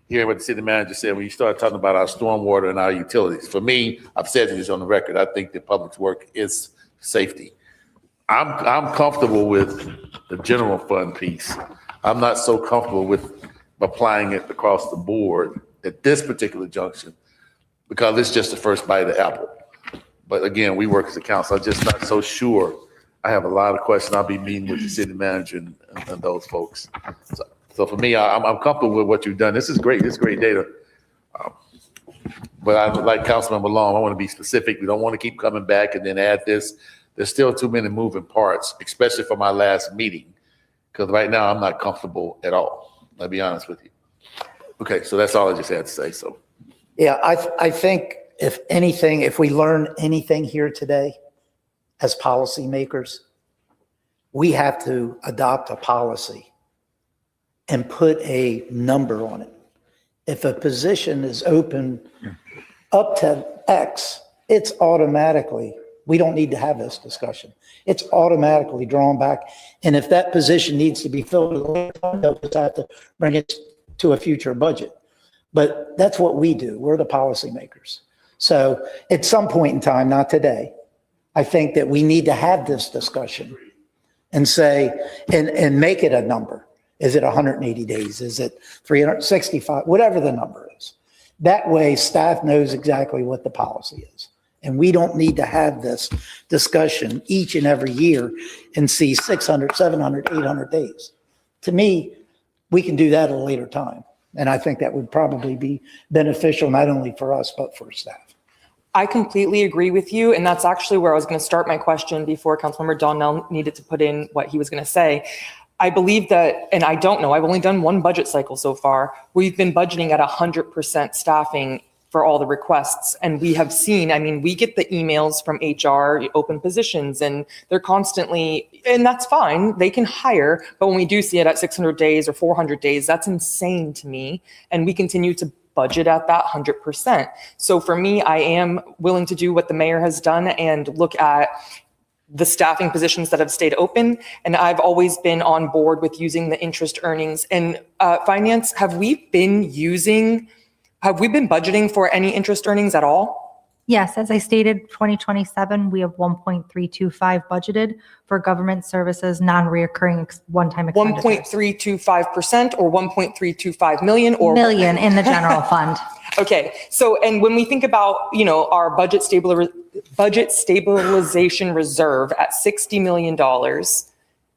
hearing what the city manager said when you start talking about our stormwater and our utilities. For me, I've said this on the record, I think that public work is safety. I'm comfortable with the general fund piece. I'm not so comfortable with applying it across the board at this particular junction, because it's just the first bite of the apple. But again, we work as a council. I'm just not so sure. I have a lot of questions. I'll be meeting with the city manager and those folks. So for me, I'm comfortable with what you've done. This is great. This is great data. But I, like Councilmember Long, I want to be specific. We don't want to keep coming back and then add this. There's still too many moving parts, especially for my last meeting, because right now I'm not comfortable at all. I'll be honest with you. Okay, so that's all I just had to say. So, Yeah, I think if anything, if we learn anything here today as policymakers, we have to adopt a policy and put a number on it. If a position is open up to X, it's automatically, we don't need to have this discussion. It's automatically drawn back. And if that position needs to be filled, they'll just have to bring it to a future budget. But that's what we do. We're the policymakers. So at some point in time, not today, I think that we need to have this discussion and say, and make it a number. Is it 180 days? Is it 365? Whatever the number is. That way staff knows exactly what the policy is. And we don't need to have this discussion each and every year and see 600, 700, 800 days. To me, we can do that at a later time. And I think that would probably be beneficial, not only for us, but for staff. I completely agree with you. And that's actually where I was going to start my question before Councilmember Donnell needed to put in what he was going to say. I believe that, and I don't know, I've only done one budget cycle so far. We've been budgeting at 100% staffing for all the requests. And we have seen, I mean, we get the emails from HR, open positions, and they're constantly, and that's fine, they can hire. But when we do see it at 600 days or 400 days, that's insane to me. And we continue to budget at that 100%. So for me, I am willing to do what the mayor has done and look at the staffing positions that have stayed open. And I've always been on board with using the interest earnings. And finance, have we been budgeting for any interest earnings at all? Yes, as I stated, 2027, we have 1.325 budgeted for government services, non-reoccurring one-time expenditures. 1.325% or 1.325 million or? Million in the general fund. Okay, so, and when we think about, our budget stabilization reserve at $60 million,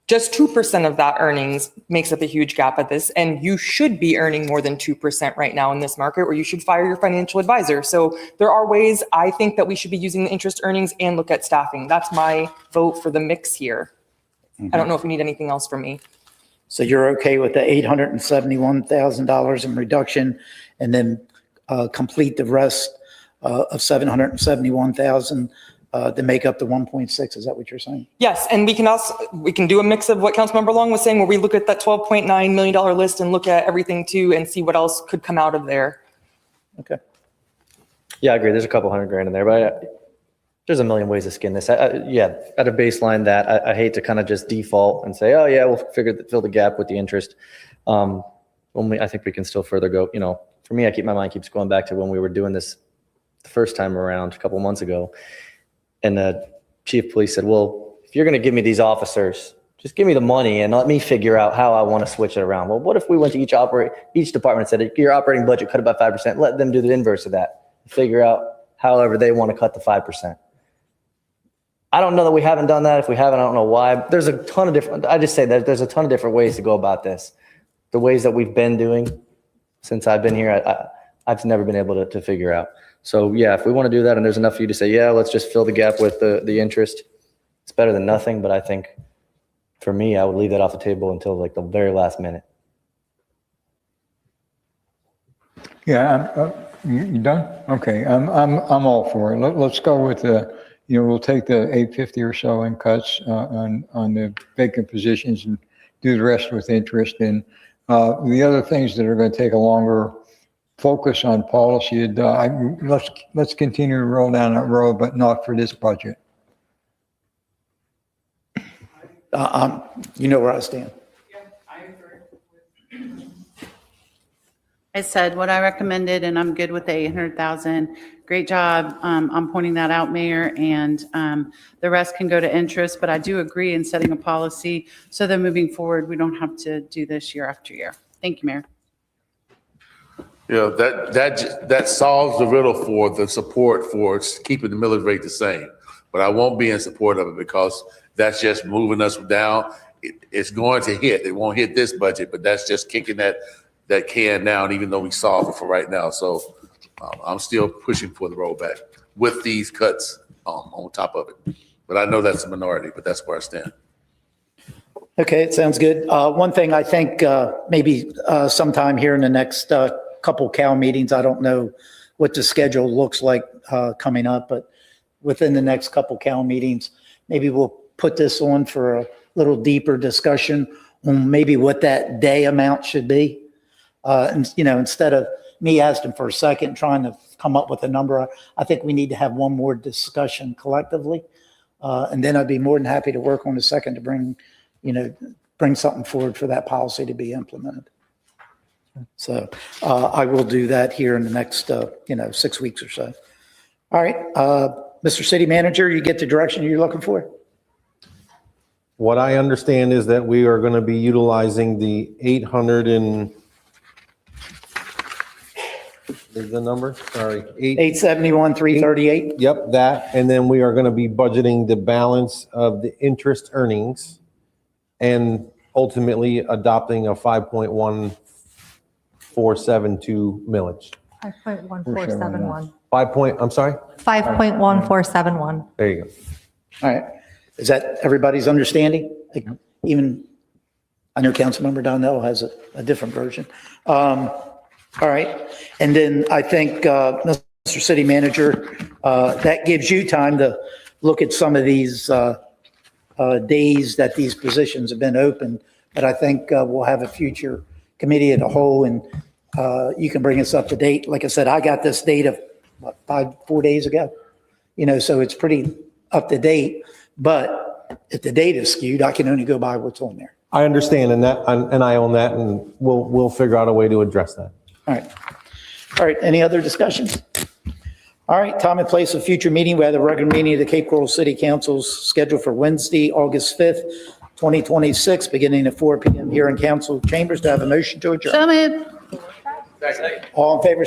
just 2% of that earnings makes up a huge gap at this. And you should be earning more than 2% right now in this market, or you should fire your financial advisor. So there are ways I think that we should be using the interest earnings and look at staffing. That's my vote for the mix here. I don't know if you need anything else from me. So you're okay with the $871,000 in reduction and then complete the rest of $771,000 to make up the 1.6? Is that what you're saying? Yes, and we can do a mix of what Councilmember Long was saying, where we look at that $12.9 million list and look at everything too and see what else could come out of there. Okay. Yeah, I agree. There's a couple $100,000 in there, but there's a million ways to skin this. Yeah, at a baseline that I hate to kind of just default and say, oh yeah, we'll fill the gap with the interest. I think we can still further go, for me, my mind keeps going back to when we were doing this the first time around a couple months ago. And the chief of police said, well, if you're going to give me these officers, just give me the money and let me figure out how I want to switch it around. Well, what if we went to each department and said, your operating budget, cut it by 5%, let them do the inverse of that, figure out however they want to cut the 5%. I don't know that we haven't done that. If we haven't, I don't know why. There's a ton of different, I just say that there's a ton of different ways to go about this. The ways that we've been doing since I've been here, I've never been able to figure out. So yeah, if we want to do that and there's enough for you to say, yeah, let's just fill the gap with the interest, it's better than nothing. But I think for me, I would leave that off the table until like the very last minute. Yeah, you done? Okay, I'm all for it. Let's go with we'll take the 850 or so in cuts on the vacant positions and do the rest with interest. And the other things that are going to take a longer focus on policy, let's continue to roll down that road, but not for this budget. You know where I stand. I said what I recommended, and I'm good with the 800,000. Great job on pointing that out, Mayor, and the rest can go to interest, but I do agree in setting a policy so that moving forward, we don't have to do this year after year. Thank you, Mayor. That solves the riddle for the support for keeping the millage rate the same. But I won't be in support of it because that's just moving us down. It's going to hit. It won't hit this budget, but that's just kicking that can down, even though we solve it for right now. So I'm still pushing for the rollback with these cuts on top of it. But I know that's a minority, but that's where I stand. Okay, it sounds good. One thing I think maybe sometime here in the next couple Cal meetings, I don't know what the schedule looks like coming up, but within the next couple Cal meetings, maybe we'll put this on for a little deeper discussion on maybe what that day amount should be. And, instead of me asking for a second, trying to come up with a number, I think we need to have one more discussion collectively. And then I'd be more than happy to work on a second to bring something forward for that policy to be implemented. So I will do that here in the next, 6 weeks or so. All right, Mr. City Manager, you get the direction you're looking for? What I understand is that we are going to be utilizing the 800 and is the number? Sorry. 871, 338. Yep, that. And then we are going to be budgeting the balance of the interest earnings and ultimately adopting a 5.1472 millage. 5.1471. I'm sorry? 5.1471. There you go. All right. Is that everybody's understanding? Even, I know Councilmember Donnell has a different version. All right. And then I think, Mr. City Manager, that gives you time to look at some of these days that these positions have been open. But I think we'll have a future committee of the whole, and you can bring us up to date. Like I said, I got this data 4 days ago, so it's pretty up to date. But if the data is skewed, I can only go by what's on there. I understand, and I own that, and we'll figure out a way to address that. All right. All right. Any other discussions? All right, time and place of future meeting. We have the regular meeting of the Cape Coral City Council's scheduled for Wednesday, August 5th, 2026, beginning at 4 p.m. here in council chambers. Do I have a motion to adjourn? So moved. All in favor,